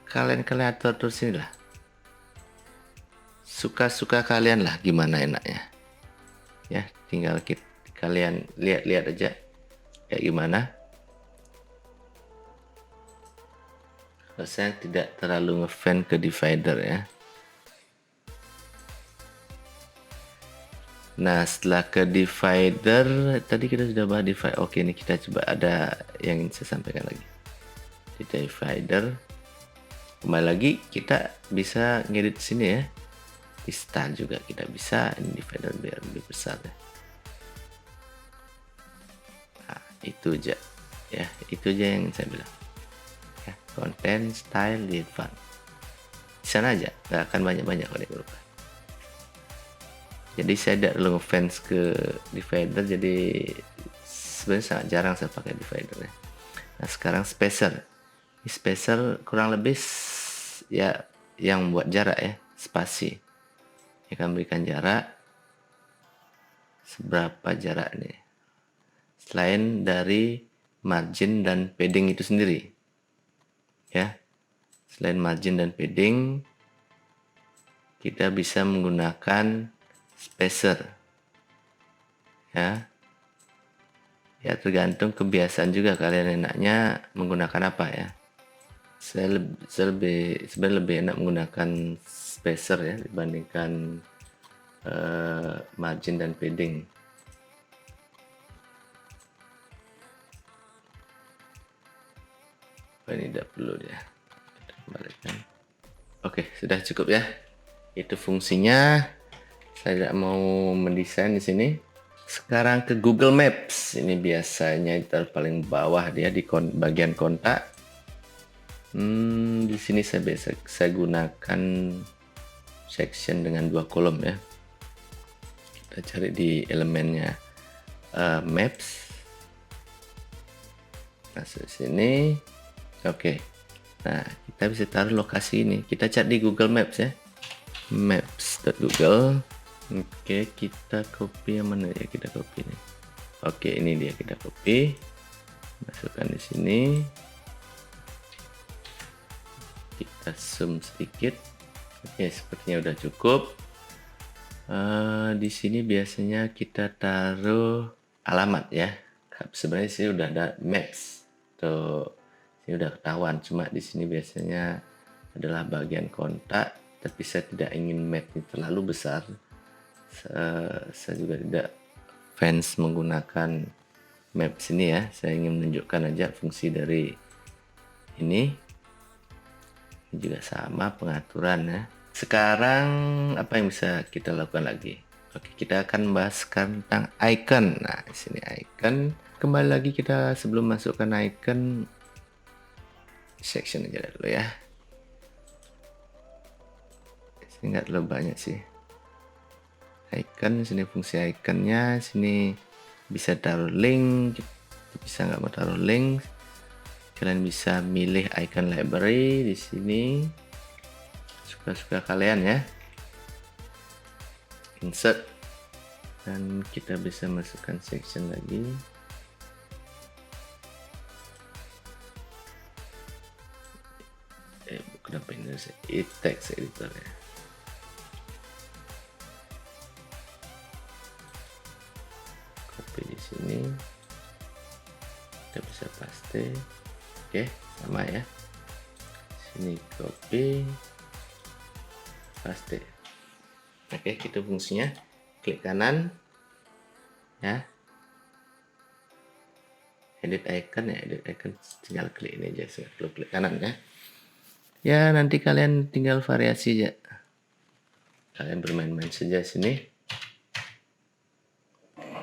kalian atur sini lah. Suka-suka kalian lah, gimana enaknya. Ya, tinggal kalian lihat-lihat aja kayak gimana. Saya tidak terlalu ngefan ke divider ya. Nah, setelah ke divider, tadi kita sudah bahas divider. Oke, ini kita coba ada yang ingin saya sampaikan lagi. Di divider, kembali lagi kita bisa ngedit sini ya. Di style juga kita bisa, ini divider biar lebih besar ya. Nah, itu aja. Ya, itu aja yang saya bilang. Ya, konten, style, di font. Di sana aja, nggak akan banyak-banyak kalau berubah. Jadi saya tidak terlalu ngefans ke divider, jadi sebenarnya sangat jarang saya pakai divider ya. Nah sekarang spacer, ini spacer kurang lebih ya yang buat jarak ya, spasi. Ini akan berikan jarak seberapa jarak nih, selain dari margin dan padding itu sendiri ya. Selain margin dan padding, kita bisa menggunakan spacer ya. Ya tergantung kebiasaan juga kalian enaknya menggunakan apa ya. Saya sebenarnya lebih enak menggunakan spacer ya dibandingkan margin dan padding. Ini tidak perlu ya. Kita kembalikan. Oke, sudah cukup ya. Itu fungsinya. Saya tidak mau mendesain di sini. Sekarang ke Google Maps. Ini biasanya paling bawah dia di bagian kontak. Di sini saya gunakan section dengan 2 kolom ya. Kita cari di elemennya Maps. Masuk sini. Oke. Nah, kita bisa taruh lokasi ini. Kita cari di Google Maps ya. Maps.google. Oke, kita copy yang mana ya? Kita copy nih. Oke, ini dia, kita copy. Masukkan di sini. Kita zoom sedikit. Oke, sepertinya udah cukup. Di sini biasanya kita taruh alamat ya. Sebenarnya sih udah ada maps. Tuh, ini udah ketahuan. Cuma di sini biasanya adalah bagian kontak. Tapi saya tidak ingin map ini terlalu besar. Saya juga tidak fans menggunakan map sini ya. Saya ingin menunjukkan aja fungsi dari ini juga sama pengaturan ya. Sekarang apa yang bisa kita lakukan lagi? Oke, kita akan bahas tentang icon. Nah, di sini icon. Kembali lagi kita sebelum masukkan icon section aja dulu ya. Di sini nggak terlalu banyak sih. Icon, sini fungsi iconnya, sini bisa taruh link, bisa nggak mau taruh link. Kalian bisa milih icon library di sini, suka-suka kalian ya. Insert, dan kita bisa masukkan section lagi. Kenapa ini text editor ya? Copy di sini, kita bisa paste. Oke, sama ya. Sini copy, paste. Oke, itu fungsinya. Klik kanan ya. Edit icon ya, edit icon tinggal klik ini aja, perlu klik kanan ya. Ya, nanti kalian tinggal variasi aja. Kalian bermain-main saja sini.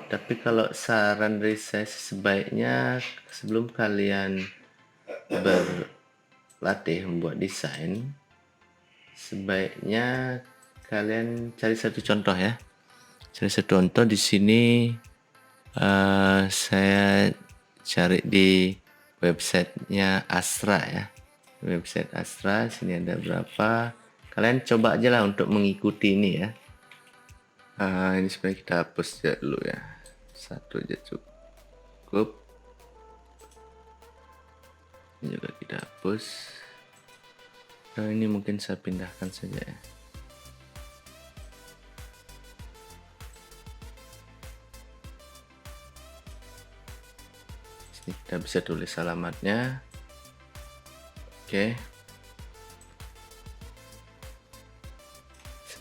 Tapi kalau saran dari saya sebaiknya sebelum kalian berlatih membuat desain, sebaiknya kalian cari satu contoh ya. Cari satu contoh di sini. Saya cari di websitenya Astra ya. Website Astra, sini ada berapa. Kalian coba aja lah untuk mengikuti ini ya. Ini sebenarnya kita hapus ya dulu ya. Satu aja cukup. Ini juga kita hapus. Ini mungkin saya pindahkan saja ya. Sini kita bisa tulis alamatnya. Oke.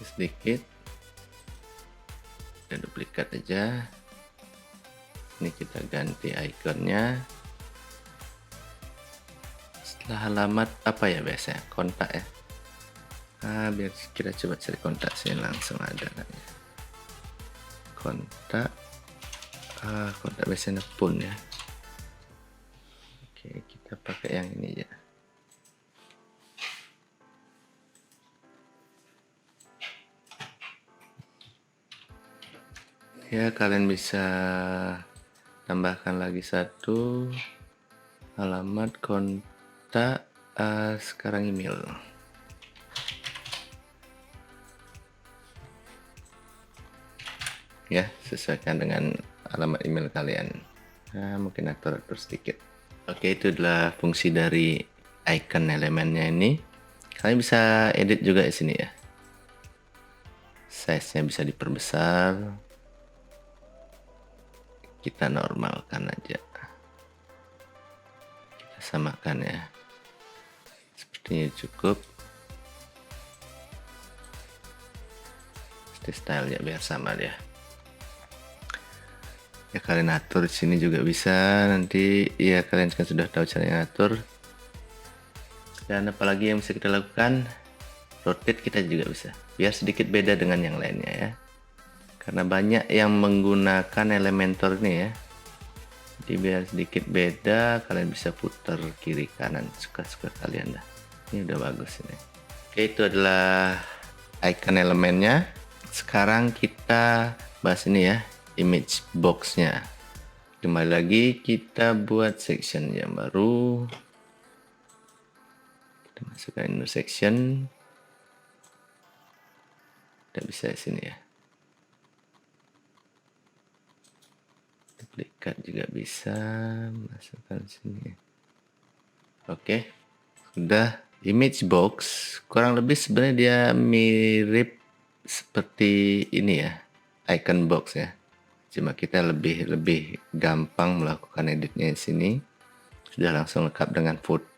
sedikit, kita duplikat aja. Ini kita ganti ikonnya. Setelah alamat apa ya biasanya? Kontak ya. Biar kita coba cari kontak sini, langsung ada kan ya. Kontak, kontak biasanya pun ya. Oke, kita pakai yang ini ya. Ya, kalian bisa tambahkan lagi satu alamat kontak, sekarang email. Ya, sesuaikan dengan alamat email kalian. Mungkin atur-atur sedikit. Oke, itu adalah fungsi dari icon elemennya ini. Kalian bisa edit juga di sini ya. Size-nya bisa diperbesar. Kita normalkan aja. Kita samakan ya. Sepertinya cukup. Style ya biar sama dia. Ya, kalian atur di sini juga bisa. Nanti ya kalian kan sudah tahu caranya atur. Dan apalagi yang bisa kita lakukan, rotate kita juga bisa. Biar sedikit beda dengan yang lainnya ya. Karena banyak yang menggunakan Elementor ini ya. Jadi biar sedikit beda, kalian bisa putar kiri kanan suka-suka kalian dah. Ini udah bagus ini. Oke, itu adalah icon elemennya. Sekarang kita bahas ini ya, image box-nya. Kembali lagi kita buat section yang baru. Kita masukkan inner section. Kita bisa di sini ya. Duplikat juga bisa, masukkan sini. Oke, sudah. Image box kurang lebih sebenarnya dia mirip seperti ini ya, icon box ya. Cuma kita lebih gampang melakukan editnya di sini. Sudah langsung lengkap dengan foto,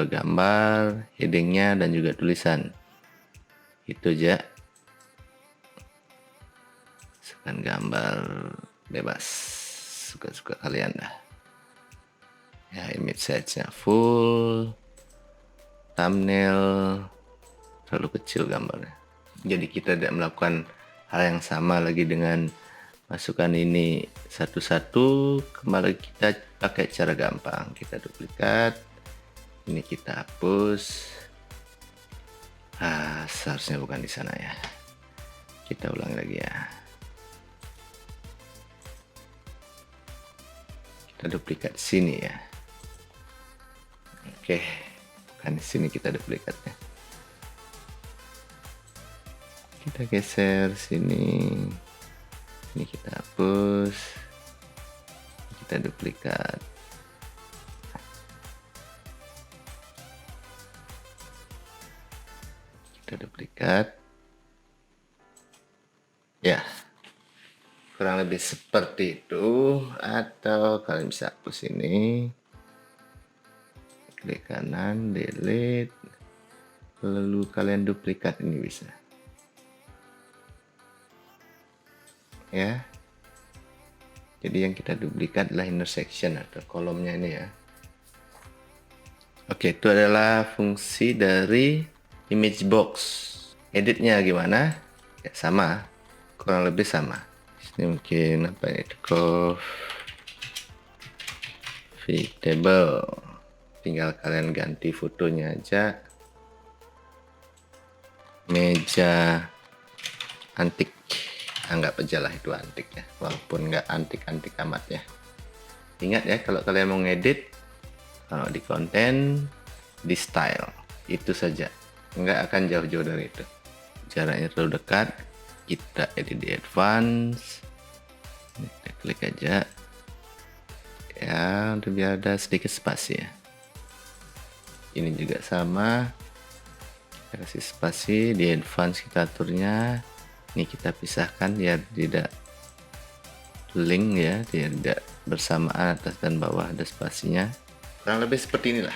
gambar, headingnya dan juga tulisan. Itu aja. Masukkan gambar bebas, suka-suka kalian dah. Ya, image size-nya full. Thumbnail terlalu kecil gambarnya. Jadi kita tidak melakukan hal yang sama lagi dengan masukkan ini satu-satu. Kembali kita pakai cara gampang. Kita duplikat. Ini kita hapus. Seharusnya bukan di sana ya. Kita ulangi lagi ya. Kita duplikat sini ya. Oke. Kan di sini kita duplikatnya. Kita geser sini. Ini kita hapus. Kita duplikat. Kita duplikat. Ya. Kurang lebih seperti itu. Atau kalian bisa hapus ini. Klik kanan, delete, lalu kalian duplikat ini bisa. Ya. Jadi yang kita duplikat adalah intersection atau kolomnya ini ya. Oke, itu adalah fungsi dari image box. Editnya gimana? Ya sama, kurang lebih sama. Ini mungkin apa ini? Coffee table. Tinggal kalian ganti fotonya aja. Meja antik, anggap aja lah itu antik ya, walaupun nggak antik-antik amat ya. Ingat ya, kalau kalian mau ngedit, kalau di konten, di style, itu saja, nggak akan jauh-jauh dari itu. Jaraknya terlalu dekat, kita edit di advance. Kita klik aja ya, untuk biar ada sedikit spasi ya. Ini juga sama, kita kasih spasi di advance, kita aturnya. Ini kita pisahkan biar tidak link ya, tidak bersamaan atas dan bawah, ada spasinya. Kurang lebih seperti inilah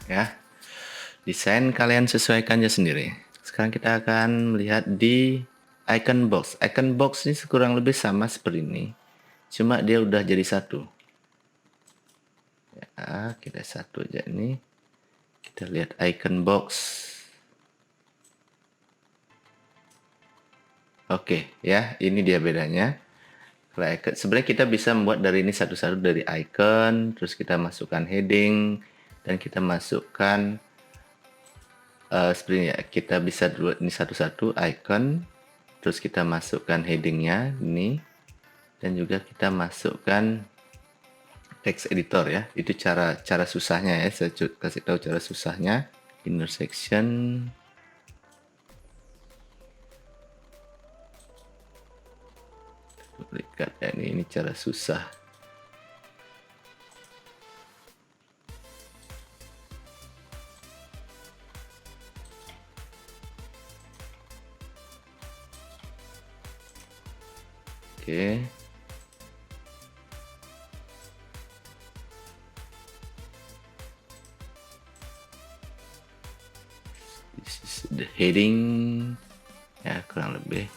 ya. Desain kalian sesuaikan aja sendiri. Sekarang kita akan melihat di icon box. Icon box ini kurang lebih sama seperti ini, cuma dia udah jadi satu. Ya, kita satu aja ini. Kita lihat icon box. Oke, ya, ini dia bedanya. Kalau icon, sebenarnya kita bisa membuat dari ini satu-satu dari icon, terus kita masukkan heading, dan kita masukkan seperti ini ya. Kita bisa buat ini satu-satu icon, terus kita masukkan headingnya ini, dan juga kita masukkan text editor ya. Itu cara susahnya ya. Saya kasih tahu cara susahnya. Inner section. Lihat ya, ini cara susah. Oke. This is the heading ya, kurang lebih,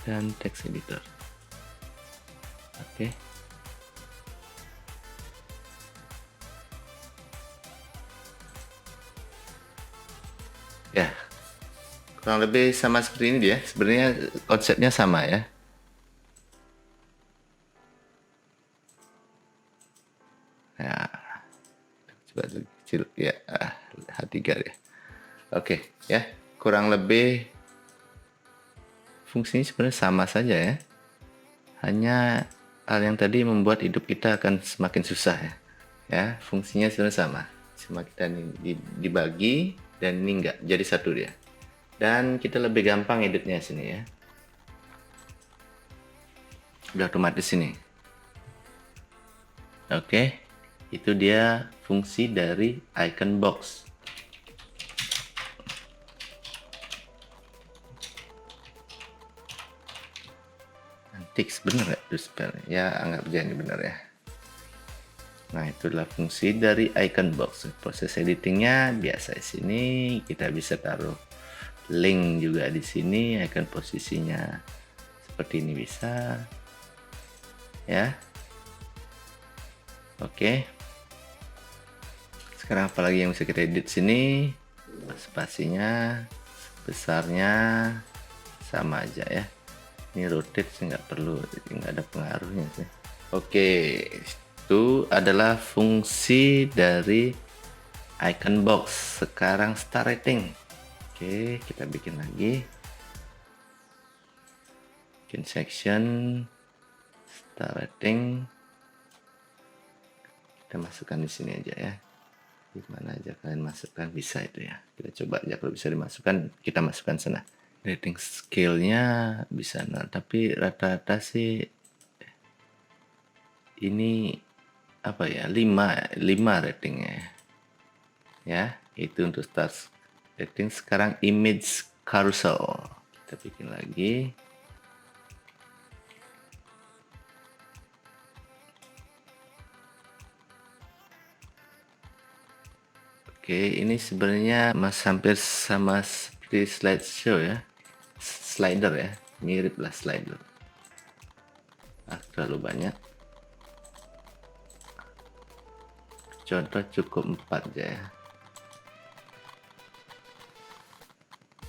dan text editor. Oke. Ya, kurang lebih sama seperti ini dia. Sebenarnya konsepnya sama ya. Ya, coba kecil ya, H3 ya. Oke, ya, kurang lebih fungsinya sebenarnya sama saja ya. Hanya hal yang tadi membuat hidup kita akan semakin susah ya. Ya, fungsinya sebenarnya sama. Cuma kita ini dibagi dan ini enggak, jadi satu dia. Dan kita lebih gampang editnya sini ya. Udah otomatis ini. Oke, itu dia fungsi dari icon box. Tix bener ya, spell ya, anggap aja ini bener ya. Nah, itulah fungsi dari icon box. Proses editingnya biasa di sini, kita bisa taruh link juga di sini, icon posisinya seperti ini bisa. Ya. Oke. Sekarang apalagi yang bisa kita edit sini? Spasinya, besarnya sama aja ya. Ini rotate sih nggak perlu, nggak ada pengaruhnya sih. Oke, itu adalah fungsi dari icon box. Sekarang start rating. Oke, kita bikin lagi. Bikin section, start rating. Kita masukkan di sini aja ya. Di mana aja kalian masukkan bisa itu ya. Kita coba aja kalau bisa dimasukkan, kita masukkan sana. Rating scale-nya bisa 0, tapi rata-rata sih ini apa ya, 5 ratingnya ya. Itu untuk start rating. Sekarang image carousel kita bikin lagi. Oke, ini sebenarnya hampir sama seperti slideshow ya, slider ya, mirip lah slider. Terlalu banyak. Contoh cukup 4 aja ya.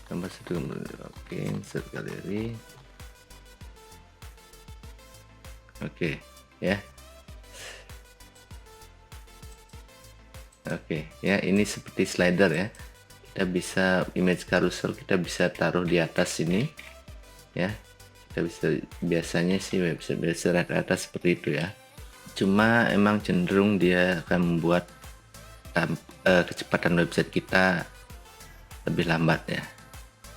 Tambah 1. Oke, insert galeri. Oke, ya. Oke, ya, ini seperti slider ya. Kita bisa image carousel, kita bisa taruh di atas sini ya. Kita bisa, biasanya sih website rata-rata seperti itu ya. Cuma emang cenderung dia akan membuat kecepatan website kita lebih lambat ya.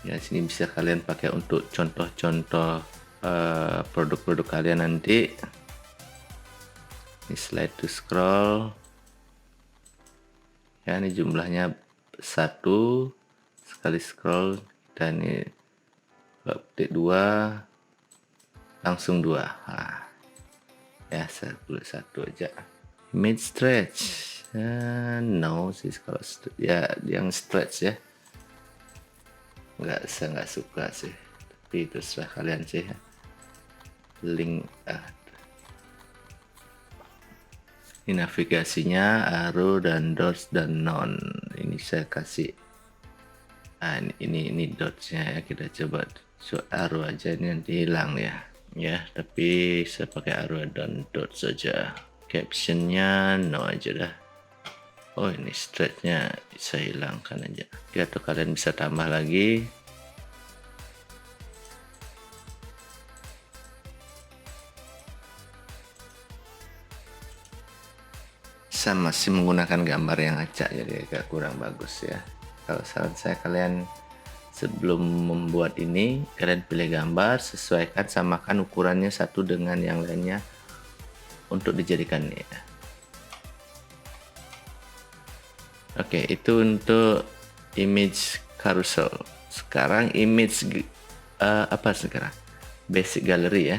Ya, sini bisa kalian pakai untuk contoh-contoh produk-produk kalian nanti. Ini slide to scroll. Ya, ini jumlahnya 1 sekali scroll, dan ini ketik 2 langsung 2. Nah, ya, 1 aja. Image stretch, no sih kalau ya yang stretch ya. saya nggak suka sih, tapi terserah kalian sih. Link ini navigasinya arrow dan dots dan non. Ini saya kasih ini dotsnya ya. Kita coba arrow aja, ini nanti hilang ya, tapi saya pakai arrow dan dots saja. Captionnya no aja dah. Oh, ini stretchnya saya hilangkan aja ya, atau kalian bisa tambah lagi. Saya masih menggunakan gambar yang acak, jadi agak kurang bagus ya. Kalau saran saya, kalian sebelum membuat ini, kalian pilih gambar, sesuaikan, samakan ukurannya satu dengan yang lainnya untuk dijadikan ini ya. Oke, itu untuk image carousel. Sekarang image apa sekarang? Basic gallery ya.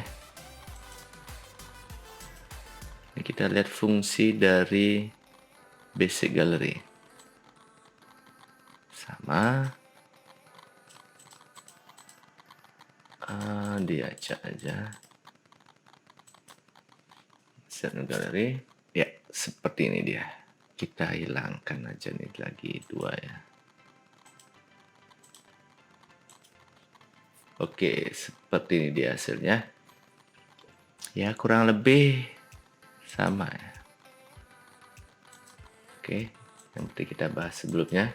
Kita lihat fungsi dari basic gallery. Sama. Diacak aja. Set gallery. Ya, seperti ini dia. Kita hilangkan aja nih lagi 2 ya. Oke, seperti ini dia hasilnya. Ya, kurang lebih sama ya. Oke, yang penting kita bahas sebelumnya.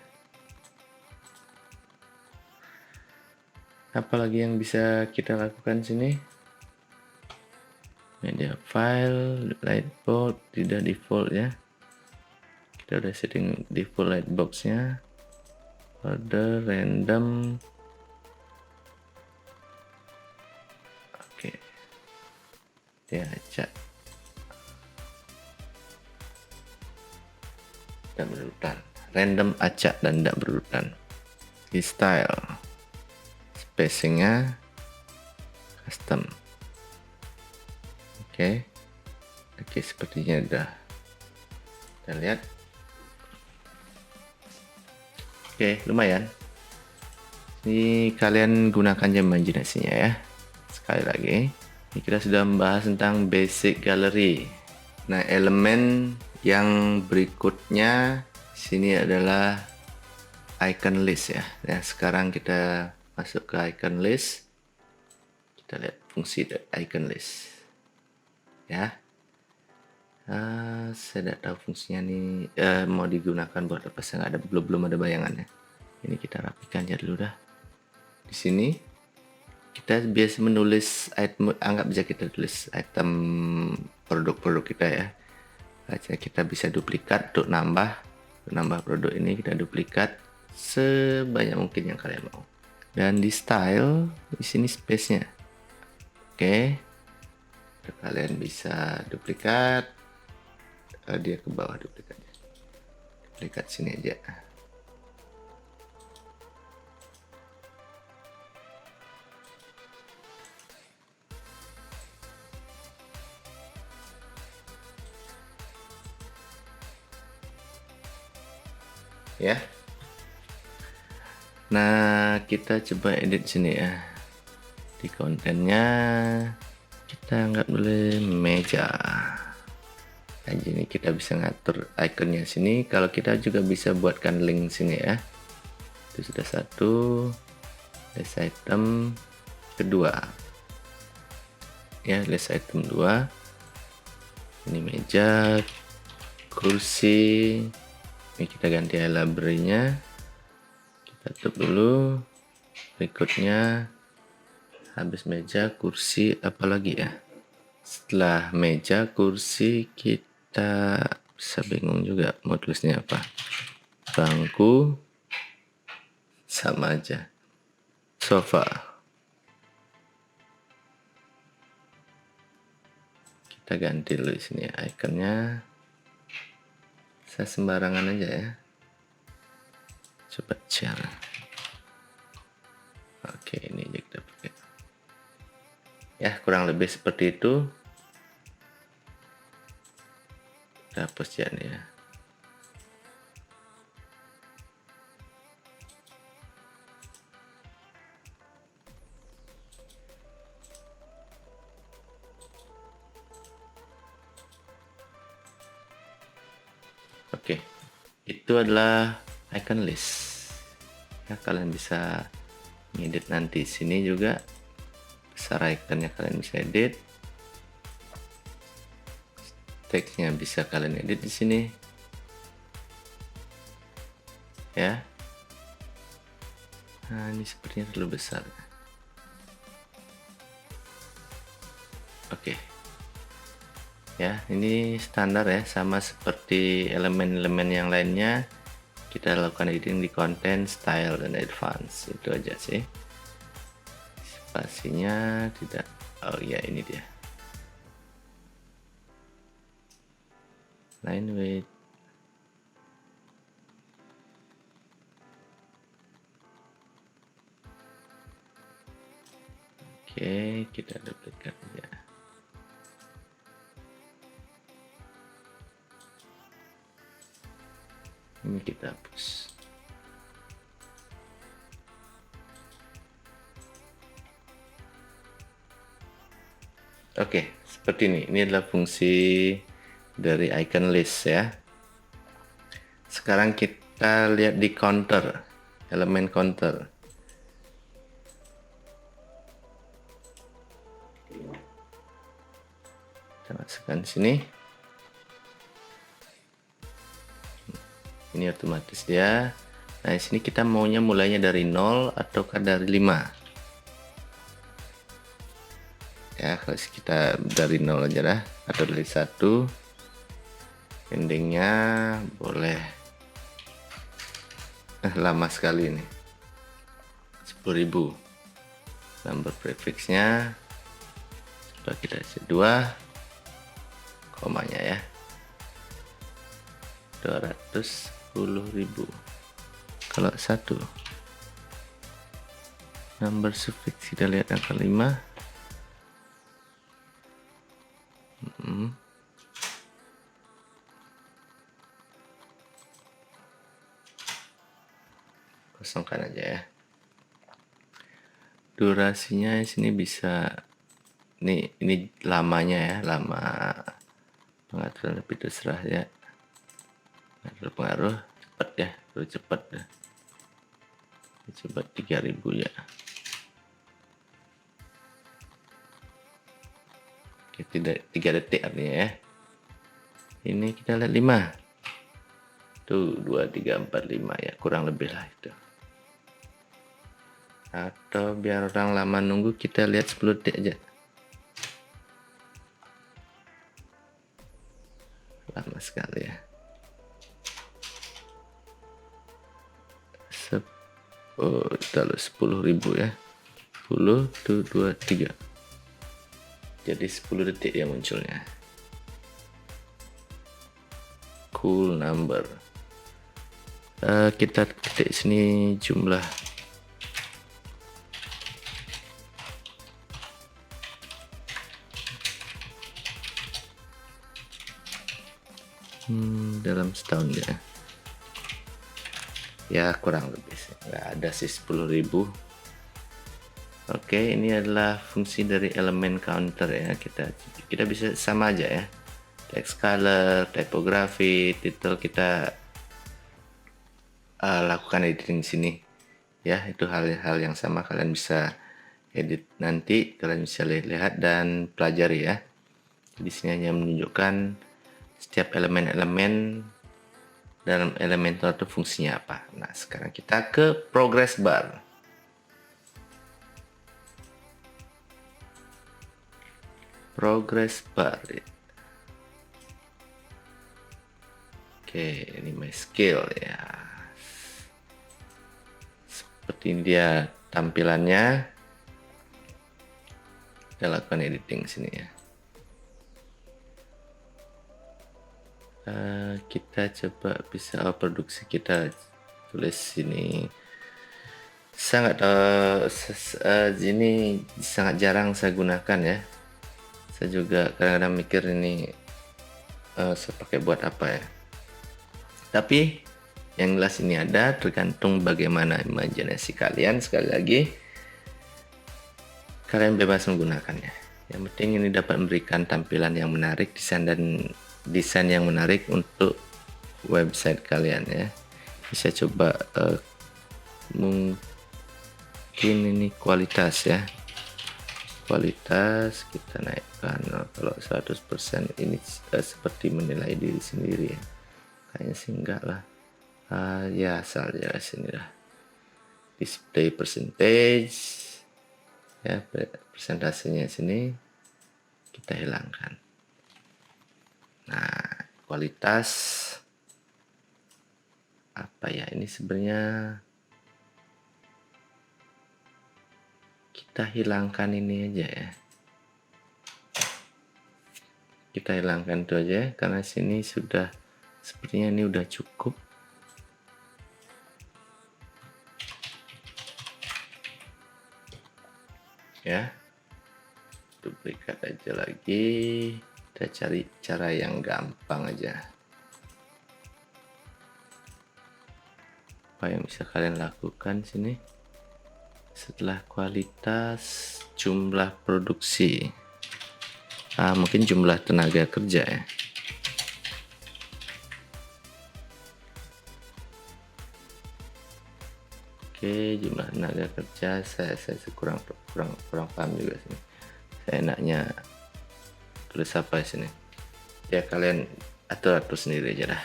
Apalagi yang bisa kita lakukan sini? Media file, lightbox, tidak default ya. Kita udah setting default lightboxnya. Order random. Oke. Dia acak. Dan berurutan. Random, acak, dan tidak berurutan. Di style. Spacingnya custom. Oke, sepertinya udah. Kita lihat. Oke, lumayan. Ini kalian gunakan imajinasinya ya. Sekali lagi, ini kita sudah membahas tentang basic gallery. Nah, elemen yang berikutnya sini adalah icon list ya. Nah, sekarang kita masuk ke icon list. Kita lihat fungsi icon list ya. Saya tidak tahu fungsinya nih mau digunakan buat apa, saya nggak ada, belum ada bayangannya. Ini kita rapikan ya dulu dah. Di sini kita biasa menulis item, anggap bisa kita tulis item produk-produk kita ya. Kita bisa duplikat untuk nambah produk ini, kita duplikat sebanyak mungkin yang kalian mau. Dan di style di sini space-nya. Oke. Kalian bisa duplikat, dia ke bawah duplikatnya. Duplikat sini aja. Ya. Nah, kita coba edit sini ya. Di kontennya kita anggap dulu meja. Nah, ini kita bisa ngatur ikonnya sini. Kalau kita juga bisa buatkan link sini ya. Itu sudah satu. List item kedua. Ya, list item 2. Ini meja, kursi. Ini kita ganti library-nya. Kita tutup dulu. Berikutnya habis meja, kursi, apalagi ya. Setelah meja, kursi, kita bisa bingung juga mau tulisnya apa. Bangku sama aja. Sofa. Kita ganti dulu di sini ya, ikonnya. Saya sembarangan aja ya. Coba share. Oke, ini aja kita pakai. Ya, kurang lebih seperti itu. Kita hapus ya nih ya. itu adalah icon list ya. Kalian bisa ngedit nanti sini juga, besar ikonnya kalian bisa edit, teksnya bisa kalian edit di sini ya. Nah, ini sepertinya terlalu besar. Oke. Ya, ini standar ya, sama seperti elemen-elemen yang lainnya. Kita lakukan editing di content, style, dan advance. Itu aja sih. Spasinya tidak. Oh ya, ini dia. Line weight. Oke, kita duplicate aja. Ini kita hapus. Oke, seperti ini. Ini adalah fungsi dari icon list ya. Sekarang kita lihat di counter, elemen counter. Kita masukkan sini. Ini otomatis dia. Nah, di sini kita maunya mulainya dari 0 ataukah dari 5. Ya, kalau kita dari 0 aja lah, atau dari 1. Endingnya boleh lama sekali ini, 10.000. Number prefixnya coba kita isi 2, komanya ya, 210.000. Kalau 1 number suffix kita lihat angka 5. Kosongkan aja ya. Durasinya di sini bisa ini lamanya ya, lama pengaturan lebih terserah ya. Nggak terpengaruh, cepat ya, terlalu cepat dah. Coba 3.000 ya. Oke, tidak 3 detik artinya ya. Ini kita lihat 5. Tuh 2, 3, 4, 5 ya, kurang lebih lah itu. Atau biar orang lama nunggu, kita lihat 10 detik aja. Lama sekali ya. Oh, taruh 10.000 ya. 10, 2, 3. Jadi 10 detik ya munculnya. Cool number. Kita ketik sini jumlah. Dalam setahun ya. Ya kurang lebih sih. Nggak ada sih 10.000. Oke, ini adalah fungsi dari elemen counter ya. Kita bisa sama aja ya. Text color, typography, title kita lakukan editing sini. Ya, itu hal-hal yang sama, kalian bisa edit nanti, kalian bisa lihat dan pelajari ya. Di sini hanya menunjukkan setiap elemen-elemen dalam Elementor itu fungsinya apa. Nah, sekarang kita ke progress bar. Progress bar. Oke, ini my skill ya. Seperti ini dia tampilannya. Kita lakukan editing sini ya. Kita coba bisa produksi, kita tulis sini. Ini sangat jarang saya gunakan ya. Saya juga kadang-kadang mikir ini saya pakai buat apa ya. Tapi yang jelas ini ada, tergantung bagaimana imajinasi kalian. Sekali lagi, kalian bebas menggunakannya. Yang penting ini dapat memberikan tampilan yang menarik, desain yang menarik untuk website kalian ya. Bisa coba mungkin ini kualitas ya, kualitas kita naikkan. Kalau 100% ini seperti menilai diri sendiri ya, kayaknya sih enggak lah. Ya asal ya sini lah, display percentage ya, persentasenya sini kita hilangkan. Nah, kualitas apa ya, ini sebenarnya kita hilangkan ini aja ya, kita hilangkan itu aja karena sini sudah sepertinya ini udah cukup ya. Duplikat aja lagi, kita cari cara yang gampang aja. Apa yang bisa kalian lakukan sini? Setelah kualitas, jumlah produksi, mungkin jumlah tenaga kerja ya. Oke, jumlah tenaga kerja saya kurang paham juga sini. Saya enaknya tulis apa sini? Ya kalian atur sendiri aja lah.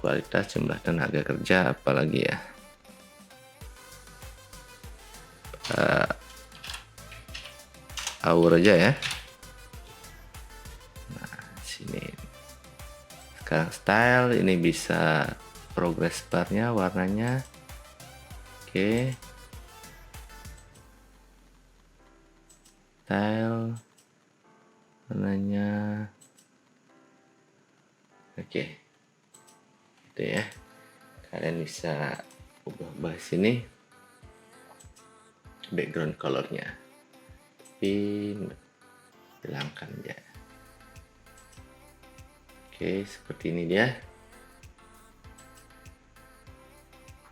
Kualitas, jumlah tenaga kerja, apalagi ya. Hour aja ya. Nah, sini. Sekarang style, ini bisa progress barnya, warnanya. Oke. Style, warnanya. Oke. Itu ya. Kalian bisa ubah sini background colornya, tapi hilangkan ya. Oke, seperti ini dia.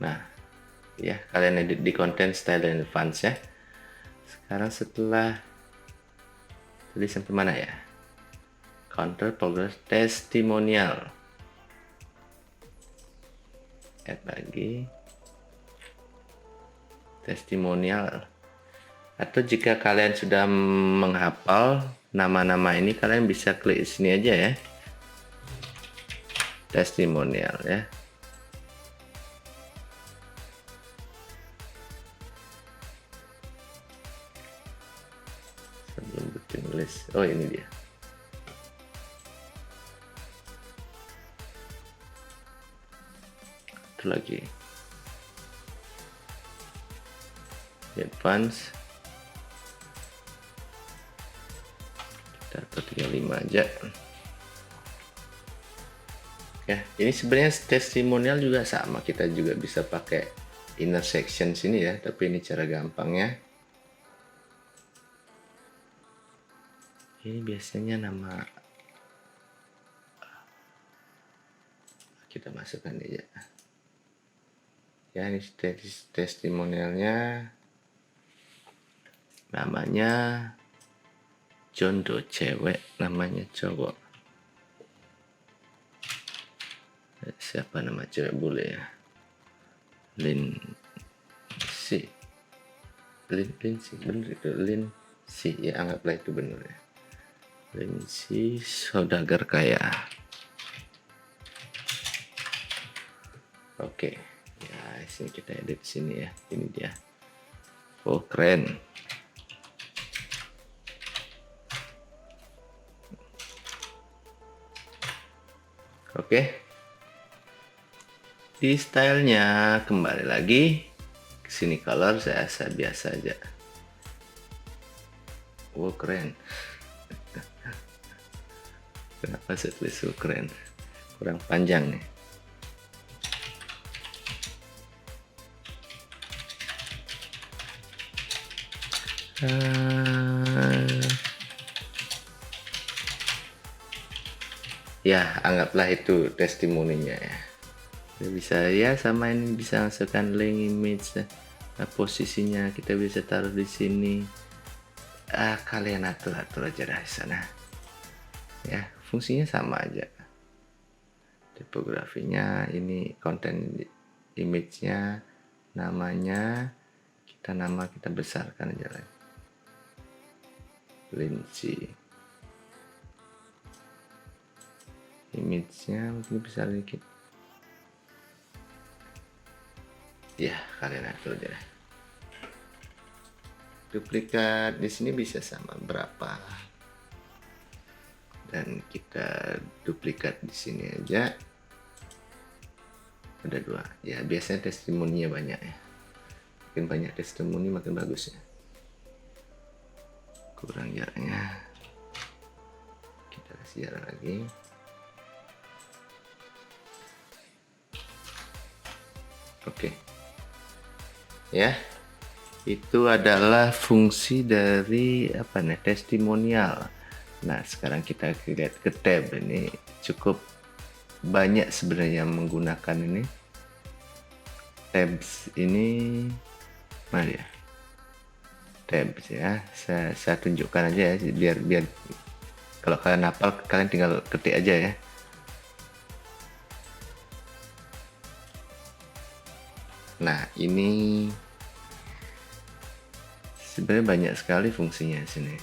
Nah ya, kalian edit di content, style, dan advance ya. Sekarang setelah tadi sampai mana ya, counter, progress, testimonial, add lagi testimonial. Atau jika kalian sudah menghafal nama-nama ini, kalian bisa klik sini aja ya, testimonial ya. Sebelum bikin list, oh ini dia. Itu lagi advance, kita atur 35 aja ya. Ini sebenarnya testimonial juga sama, kita juga bisa pakai inner section sini ya, tapi ini cara gampangnya. Ini biasanya nama kita masukkan aja ya. Ini testimonialnya, namanya John Doe, cewek, namanya cowok. Siapa nama cewek bule ya? Lindsay, bener itu, Lindsay ya, anggaplah itu bener ya. Lindsay, saudagar kaya. Oke ya, sini kita edit sini ya, ini dia. Oh keren. Oke, di stylenya kembali lagi ke sini, color saya biasa aja. Oh keren. Kenapa saya tulis so keren? Kurang panjang nih. Ya anggaplah itu testimoninya ya. Bisa ya, sama ini bisa masukkan link, image, posisinya kita bisa taruh di sini. Kalian atur aja dah di sana ya, fungsinya sama aja. tipografinya, ini konten image-nya, namanya kita besarkan aja lah, Linci. Image-nya mungkin besar dikit ya, kalian atur aja. Duplikat di sini bisa sama berapa, dan kita duplikat di sini aja. Ada 2 ya, biasanya testimoninya banyak ya, makin banyak testimoni makin bagus ya. Kurang jaraknya, kita kasih jarak lagi. Oke ya, itu adalah fungsi dari apa nih, testimonial. Nah sekarang kita lihat ke tab. Ini cukup banyak sebenarnya yang menggunakan ini tabs ini. Mana ya tabs ya, saya tunjukkan aja ya, biar kalau kalian hafal kalian tinggal ketik aja ya. Nah ini sebenarnya banyak sekali fungsinya di sini.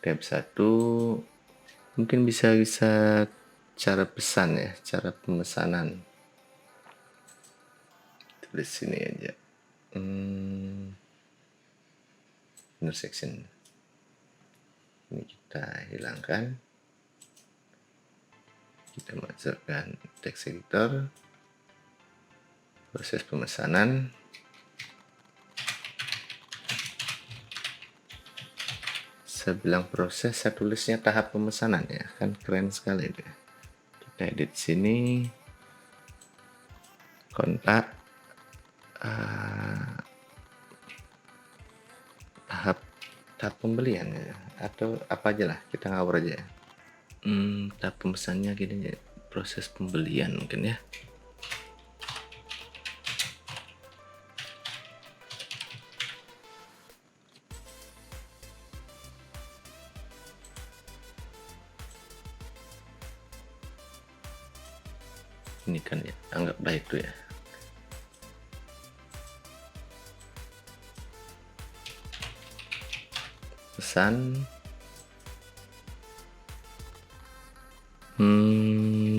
Tab 1 mungkin bisa cara pesan ya, cara pemesanan. Tulis sini aja, intersection. Ini kita hilangkan, kita masukkan text editor, proses pemesanan. Saya bilang proses, saya tulisnya tahap pemesanan ya, kan keren sekali deh. Kita edit sini, kontak, tahap pembelian ya, atau apa aja lah, kita ngawur aja ya. Tahap pemesannya gini ya, proses pembelian mungkin ya. Ini kan ya, anggap baik tuh ya. Pesan,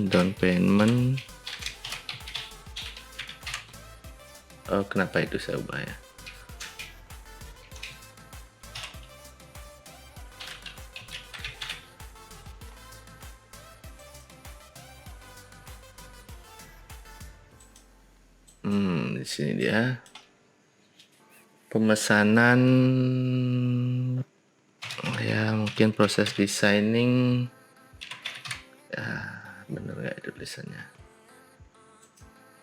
down payment. Oh kenapa itu saya ubah ya? Di sini dia pemesanan ya, mungkin proses designing ya, bener nggak itu tulisannya,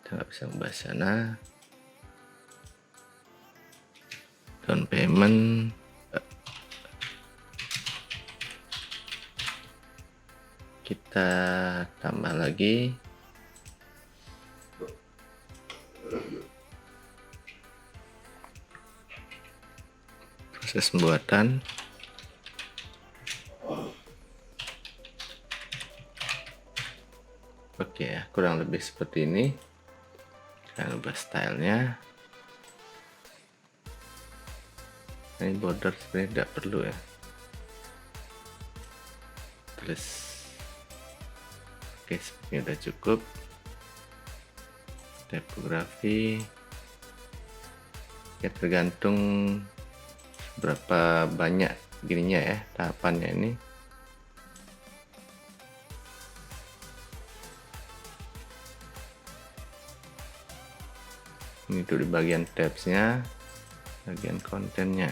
kita nggak bisa membahas sana. Down payment, kita tambah lagi proses pembuatan. Oke ya, kurang lebih seperti ini. Kita ubah stylenya. Ini border sebenarnya tidak perlu ya, tulis. Oke, sepertinya udah cukup. Tipografi ya, tergantung berapa banyak gininya ya, tahapannya ini. Ini tuh di bagian tabsnya, bagian kontennya.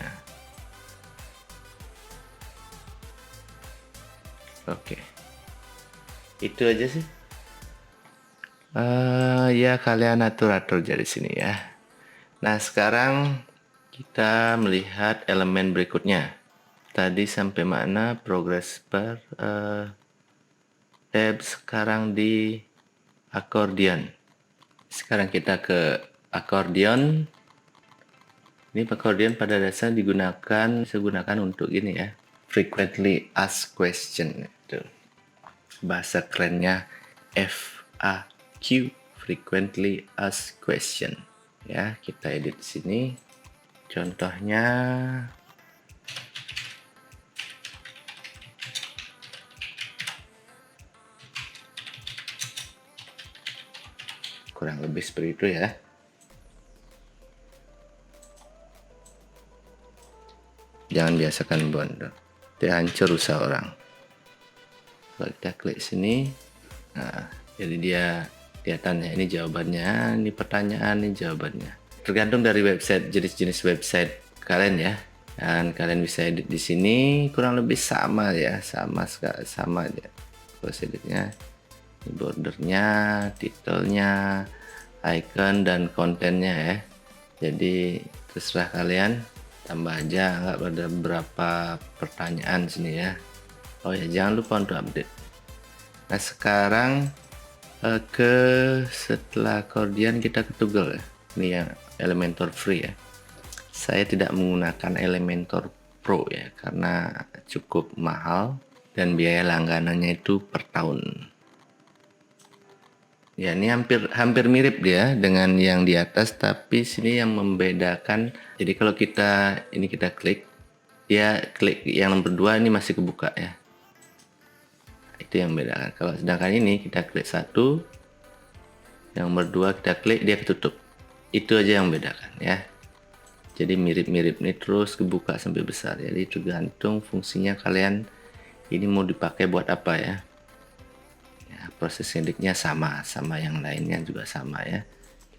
Oke, itu aja sih. Ya kalian atur-atur dari sini ya. Nah sekarang kita melihat elemen berikutnya. Tadi sampai mana progress bar, tab, sekarang di accordion. Sekarang kita ke accordion. Ini accordion pada dasarnya digunakan untuk ini ya, frequently asked question itu. bahasa kerennya FAQ, Frequently Asked Question. Ya, kita edit di sini. Contohnya kurang lebih seperti itu ya. Jangan biasakan bodoh, itu hancur usaha orang. Kalau kita klik sini, nah jadi dia kelihatan ya, ini jawabannya, ini pertanyaan, ini jawabannya. Tergantung dari website, jenis-jenis website kalian ya. Dan kalian bisa edit di sini kurang lebih sama ya, sama aja. Proses editnya, bordernya, titelnya, icon dan kontennya ya. Jadi terserah kalian, tambah aja, nggak ada berapa pertanyaan sini ya. Oh ya, jangan lupa untuk update. Nah sekarang setelah accordion kita ke toggle ya. Ini yang Elementor free ya. Saya tidak menggunakan Elementor Pro ya, karena cukup mahal dan biaya langganannya itu per tahun. Ya, ini hampir mirip dia dengan yang di atas, tapi sini yang membedakan. Jadi kalau kita klik, dia klik yang nomor 2 ini masih kebuka ya. Itu yang membedakan. Kalau sedangkan ini kita klik 1, yang nomor 2 kita klik, dia ketutup. Itu aja yang membedakan ya. Jadi mirip-mirip nih, terus kebuka sampai besar. Jadi tergantung fungsinya kalian ini mau dipakai buat apa ya. Proses editnya sama yang lainnya juga sama ya.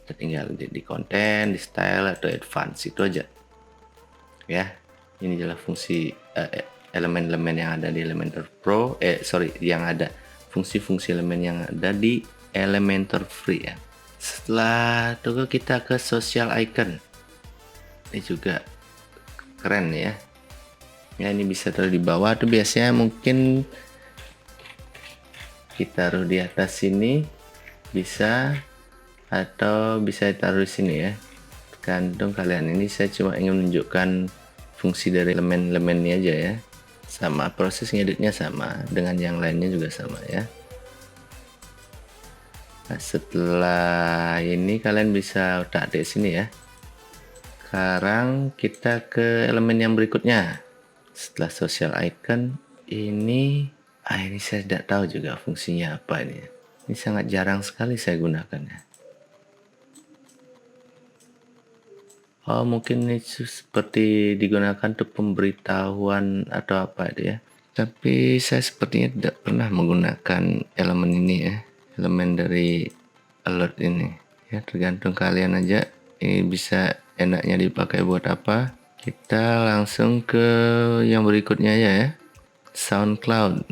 Kita tinggal di konten, di style atau advance, itu aja ya. Ini adalah fungsi elemen-elemen yang ada di Elementor Pro, yang ada fungsi-fungsi elemen yang ada di Elementor Free ya. Setelah itu kita ke social icon. Ini juga keren ya. Ya, ini bisa taruh di bawah tuh, biasanya mungkin kita taruh di atas sini bisa, atau bisa taruh di sini ya, tergantung kalian. Ini saya cuma ingin menunjukkan fungsi dari elemen-elemen ini aja ya. Sama, proses ngeditnya sama dengan yang lainnya juga sama ya. Nah, setelah ini kalian bisa otak-atik sini ya. Sekarang kita ke elemen yang berikutnya. Setelah social icon ini saya tidak tahu juga fungsinya apa ini. Ini sangat jarang sekali saya gunakannya. Oh, mungkin ini seperti digunakan untuk pemberitahuan atau apa itu ya. Tapi saya sepertinya tidak pernah menggunakan elemen ini ya. Elemen dari alert ini. Ya, tergantung kalian aja. Ini bisa enaknya dipakai buat apa. Kita langsung ke yang berikutnya ya. SoundCloud.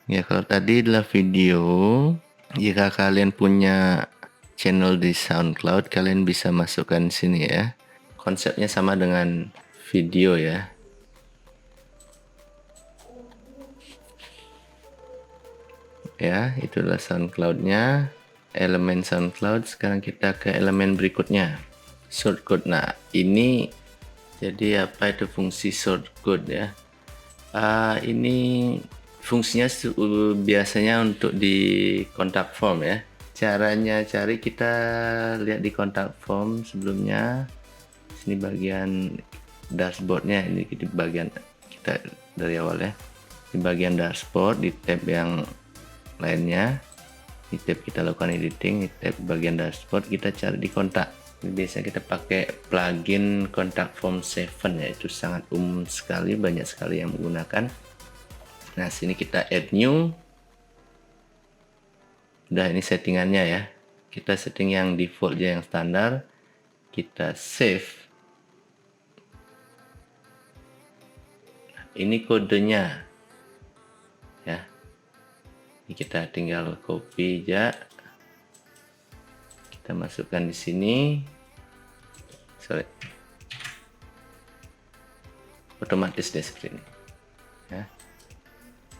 Ya, kalau tadi adalah video. Jika kalian punya channel di SoundCloud, kalian bisa masukkan sini ya. Konsepnya sama dengan video ya. Ya, itulah SoundCloud-nya. Elemen SoundCloud. Sekarang kita ke elemen berikutnya, shortcode. Nah, ini jadi apa itu fungsi shortcode ya? Ini fungsinya biasanya untuk di kontak form ya. Caranya cari, kita lihat di kontak form sebelumnya. Sini bagian dashboardnya, ini di bagian kita dari awal ya. Di bagian dashboard, di tab yang lainnya, di tab kita lakukan editing, di tab bagian dashboard kita cari di kontak. Ini biasanya kita pakai plugin kontak form 7 ya, itu sangat umum sekali, banyak sekali yang menggunakan. Nah, sini kita add new. Udah, ini settingannya ya. Kita setting yang default aja, yang standar. Kita save. Ini kodenya ya. Ini kita tinggal copy aja. Kita masukkan di sini. Otomatis deh seperti ini ya.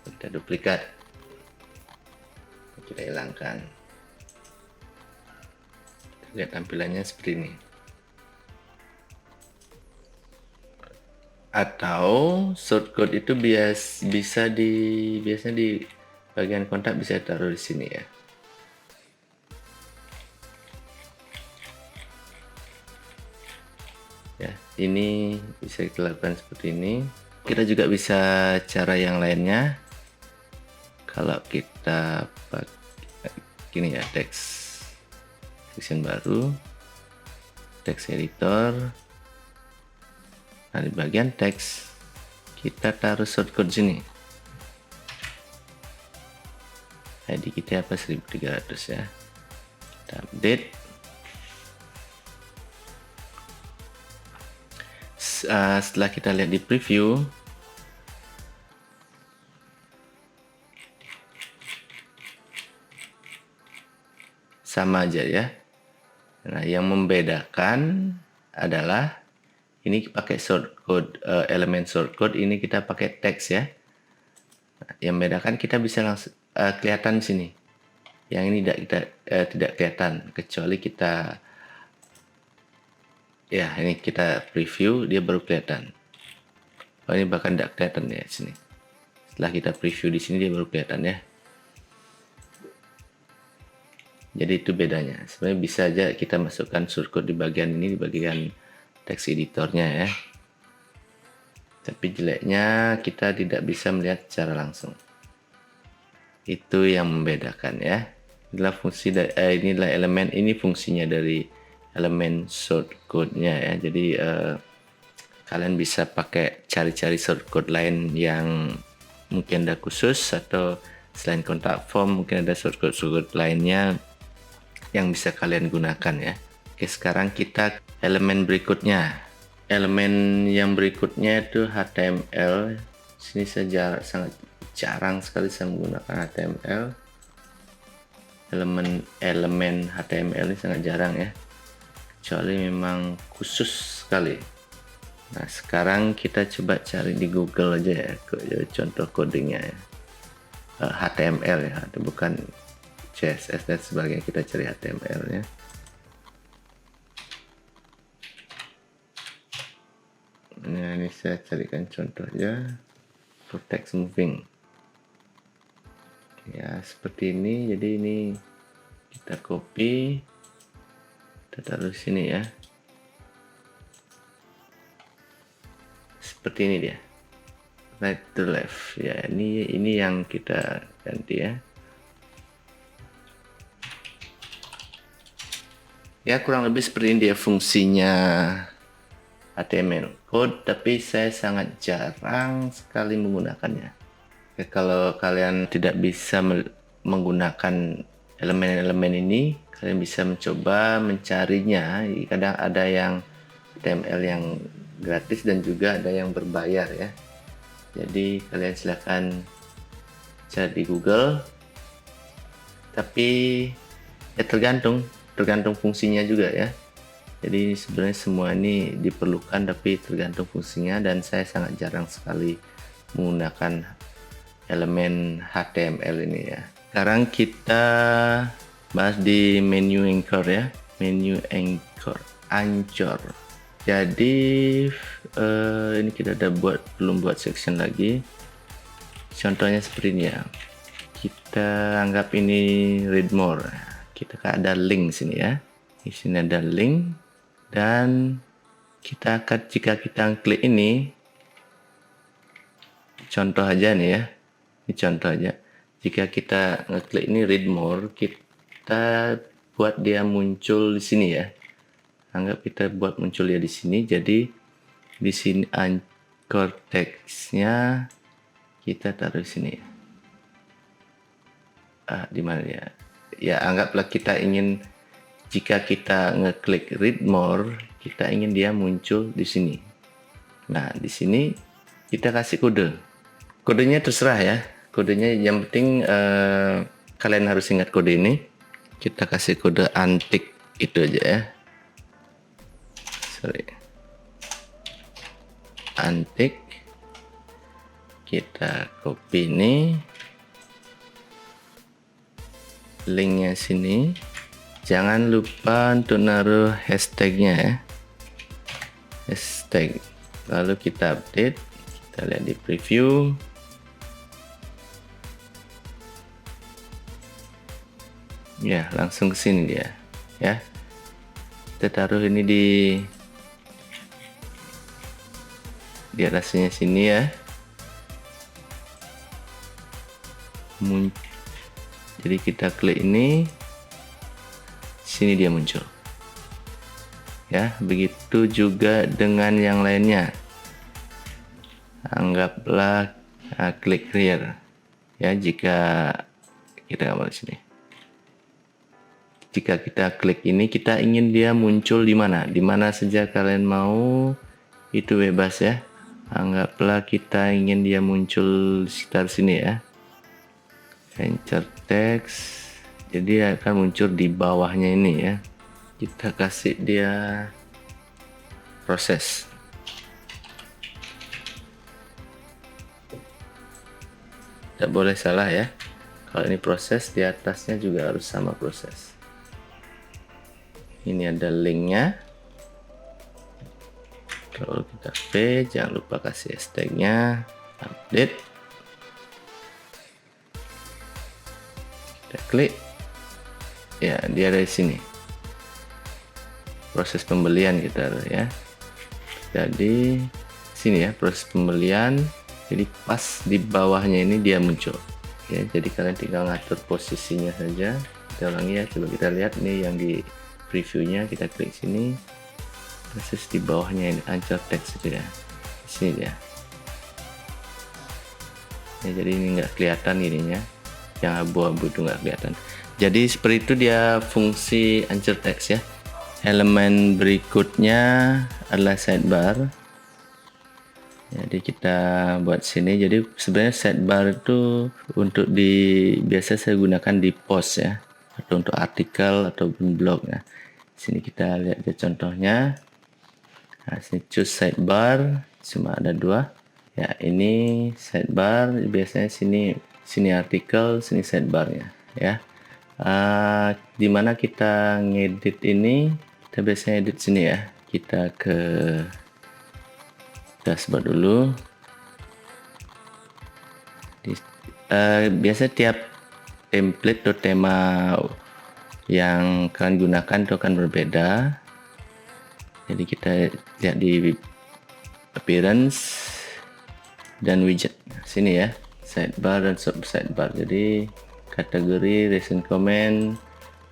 Kita duplikat, kita hilangkan. Kita lihat tampilannya seperti ini. Atau shortcode itu biasanya di bagian kontak bisa taruh di sini ya. Ya, ini bisa kita lakukan seperti ini. Kita juga bisa cara yang lainnya. Kalau kita pakai gini ya, text section baru, text editor. Nah, di bagian teks kita taruh shortcode sini. ID kita apa, 1300 ya. Kita update. Setelah kita lihat di preview, sama aja ya. Nah, yang membedakan adalah ini pakai shortcode, elemen shortcode, ini kita pakai teks ya. Nah, yang membedakan kita bisa langsung kelihatan sini. Yang ini tidak kelihatan kecuali kita ya, ini kita preview, dia baru kelihatan. Oh, ini bahkan tidak kelihatan ya sini. Setelah kita preview di sini dia baru kelihatan ya. Jadi itu bedanya. Sebenarnya bisa aja kita masukkan shortcode di bagian ini, di bagian text editornya ya. Tapi jeleknya kita tidak bisa melihat secara langsung. Itu yang membedakan ya. Inilah fungsi inilah elemen, ini fungsinya dari elemen shortcode-nya ya. Jadi kalian bisa pakai cari-cari shortcode lain yang mungkin ada khusus, atau selain kontak form mungkin ada shortcode lainnya yang bisa kalian gunakan ya. Oke, sekarang kita elemen berikutnya. Elemen yang berikutnya itu HTML. Sini saya sangat jarang sekali saya menggunakan HTML. Elemen HTML ini sangat jarang ya, kecuali memang khusus sekali. Nah, sekarang kita coba cari di Google aja ya, contoh codingnya ya. HTML ya, bukan CSS dan sebagainya, kita cari HTML ya. Nah, ini saya carikan contohnya for text moving ya, seperti ini. Jadi ini kita copy, kita taruh sini ya, seperti ini dia, right to left ya. Ini yang kita ganti ya. Ya, kurang lebih seperti ini dia fungsinya HTML code, tapi saya sangat jarang sekali menggunakannya. Ya, kalau kalian tidak bisa menggunakan elemen-elemen ini, kalian bisa mencoba mencarinya. Kadang ada yang HTML yang gratis dan juga ada yang berbayar ya. Jadi kalian silahkan cari di Google, tapi ya tergantung fungsinya juga ya. Jadi sebenarnya semua ini diperlukan, tapi tergantung fungsinya, dan saya sangat jarang sekali menggunakan elemen HTML ini ya. Sekarang kita bahas di menu anchor ya, menu anchor. Jadi ini kita belum buat section lagi. Contohnya seperti ini ya. Kita anggap ini read more. Kita ada link sini ya. Di sini ada link. Dan jika kita klik ini, contoh aja nih ya, ini contoh aja. Jika kita ngeklik ini read more, kita buat dia muncul di sini ya. Anggap kita buat muncul dia di sini. Jadi di sini anchor text-nya kita taruh di sini. Di mana ya? Ya, anggaplah kita ingin, jika kita ngeklik read more, kita ingin dia muncul di sini. Nah, di sini kita kasih kode. Kodenya terserah ya. Kodenya yang penting kalian harus ingat kode ini. Kita kasih kode antik itu aja ya. Antik. Kita copy ini. Linknya sini. Jangan lupa untuk naruh hashtagnya ya. Hashtag lalu kita update, kita lihat di preview. Ya, langsung ke sini dia ya. Kita taruh ini di atasnya sini ya. Jadi kita klik ini, sini dia muncul ya. Begitu juga dengan yang lainnya. Anggaplah klik clear ya, jika kita mau di sini. Jika kita klik ini, kita ingin dia muncul di mana saja kalian mau, itu bebas ya. Anggaplah kita ingin dia muncul di sekitar sini ya. Enter text, jadi akan muncul di bawahnya ini ya. Kita kasih dia proses. Tidak boleh salah ya. Kalau ini proses, di atasnya juga harus sama proses. Ini ada linknya. Kalau kita paste, jangan lupa kasih hashtagnya, update. Kita klik, ya dia ada di sini. Proses pembelian kita ya. Jadi sini ya, proses pembelian. Jadi pas di bawahnya ini dia muncul. Ya, jadi kalian tinggal ngatur posisinya saja. Kita ulangi ya, coba kita lihat nih yang di previewnya, kita klik sini, proses di bawahnya ini anchor text itu ya, di sini ya. Ya, jadi ini nggak kelihatan ininya, yang abu-abu itu nggak kelihatan. Jadi seperti itu dia fungsi anchor text ya. Elemen berikutnya adalah sidebar. Jadi kita buat sini. Jadi sebenarnya sidebar itu untuk biasa saya gunakan di post ya, atau untuk artikel ataupun blog ya. Sini kita lihat ya contohnya. Nah, sini choose sidebar, cuma ada 2 ya. Ini sidebar, biasanya sini artikel, sini sidebarnya ya. Dimana kita ngedit ini, kita biasanya edit sini ya. Kita ke dashboard dulu. Biasa tiap template atau tema yang kalian gunakan itu akan berbeda. Jadi kita lihat di appearance dan widget sini ya, sidebar dan sub sidebar. Jadi kategori recent comment,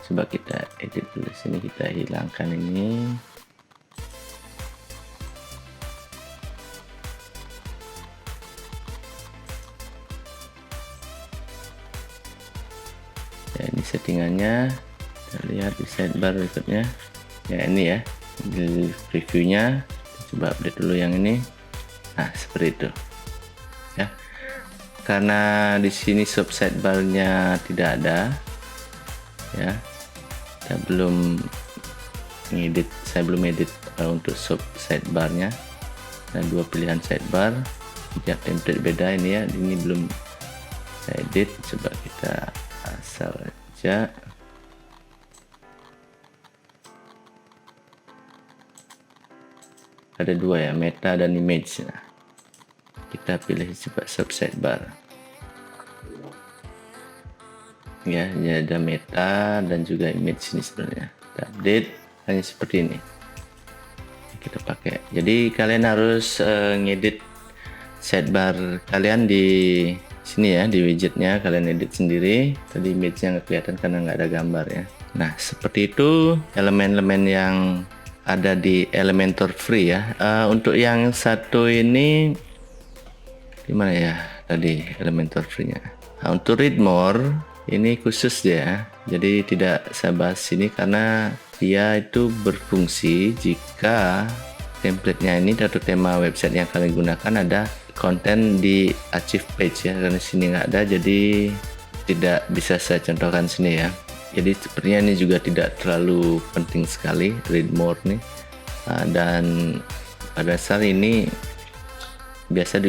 coba kita edit dulu sini, kita hilangkan ini. Ya, ini settingannya. Kita lihat di sidebar berikutnya ya, ini ya di previewnya. Coba update dulu yang ini. Nah seperti itu ya, karena di sini sub sidebarnya tidak ada ya, saya belum edit untuk sub sidebarnya. Nah 2 pilihan sidebar, tiap template beda ini ya, ini belum saya edit. Coba kita asal aja. Ada 2 ya, meta dan image. Nah, kita pilih coba sub sidebar ya, ini ada meta dan juga image ini sebenarnya. Kita update hanya seperti ini kita pakai. Jadi kalian harus ngedit sidebar kalian di sini ya, di widgetnya kalian edit sendiri. Tadi image-nya nggak kelihatan karena nggak ada gambar ya. Nah seperti itu elemen-elemen yang ada di Elementor Free ya. Untuk yang satu ini gimana ya tadi Elementor Free-nya. Nah, untuk read more ini khusus ya. Jadi tidak saya bahas ini karena dia itu berfungsi jika template-nya ini atau tema website yang kalian gunakan ada konten di archive page ya. Karena sini nggak ada, jadi tidak bisa saya contohkan sini ya. Jadi sepertinya ini juga tidak terlalu penting sekali read more nih. Dan pada saat ini biasa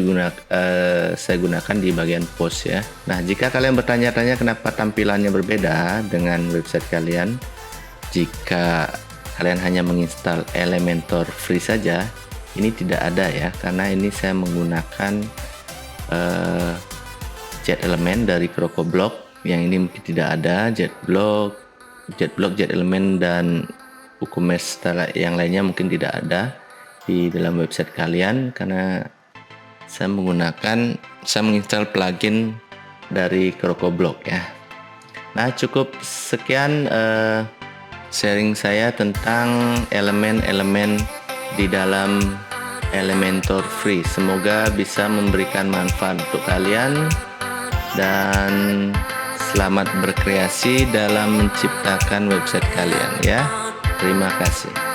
saya gunakan di bagian post ya. Nah jika kalian bertanya-tanya kenapa tampilannya berbeda dengan website kalian, jika kalian hanya menginstal Elementor Free saja, ini tidak ada ya, karena ini saya menggunakan jet element dari CrocoBlock. Yang ini mungkin tidak ada jet element dan WooCommerce yang lainnya mungkin tidak ada di dalam website kalian, karena saya menginstal plugin dari CrocoBlock ya. Nah, cukup sekian sharing saya tentang elemen-elemen di dalam Elementor Free. Semoga bisa memberikan manfaat untuk kalian, dan selamat berkreasi dalam menciptakan website kalian ya. Terima kasih.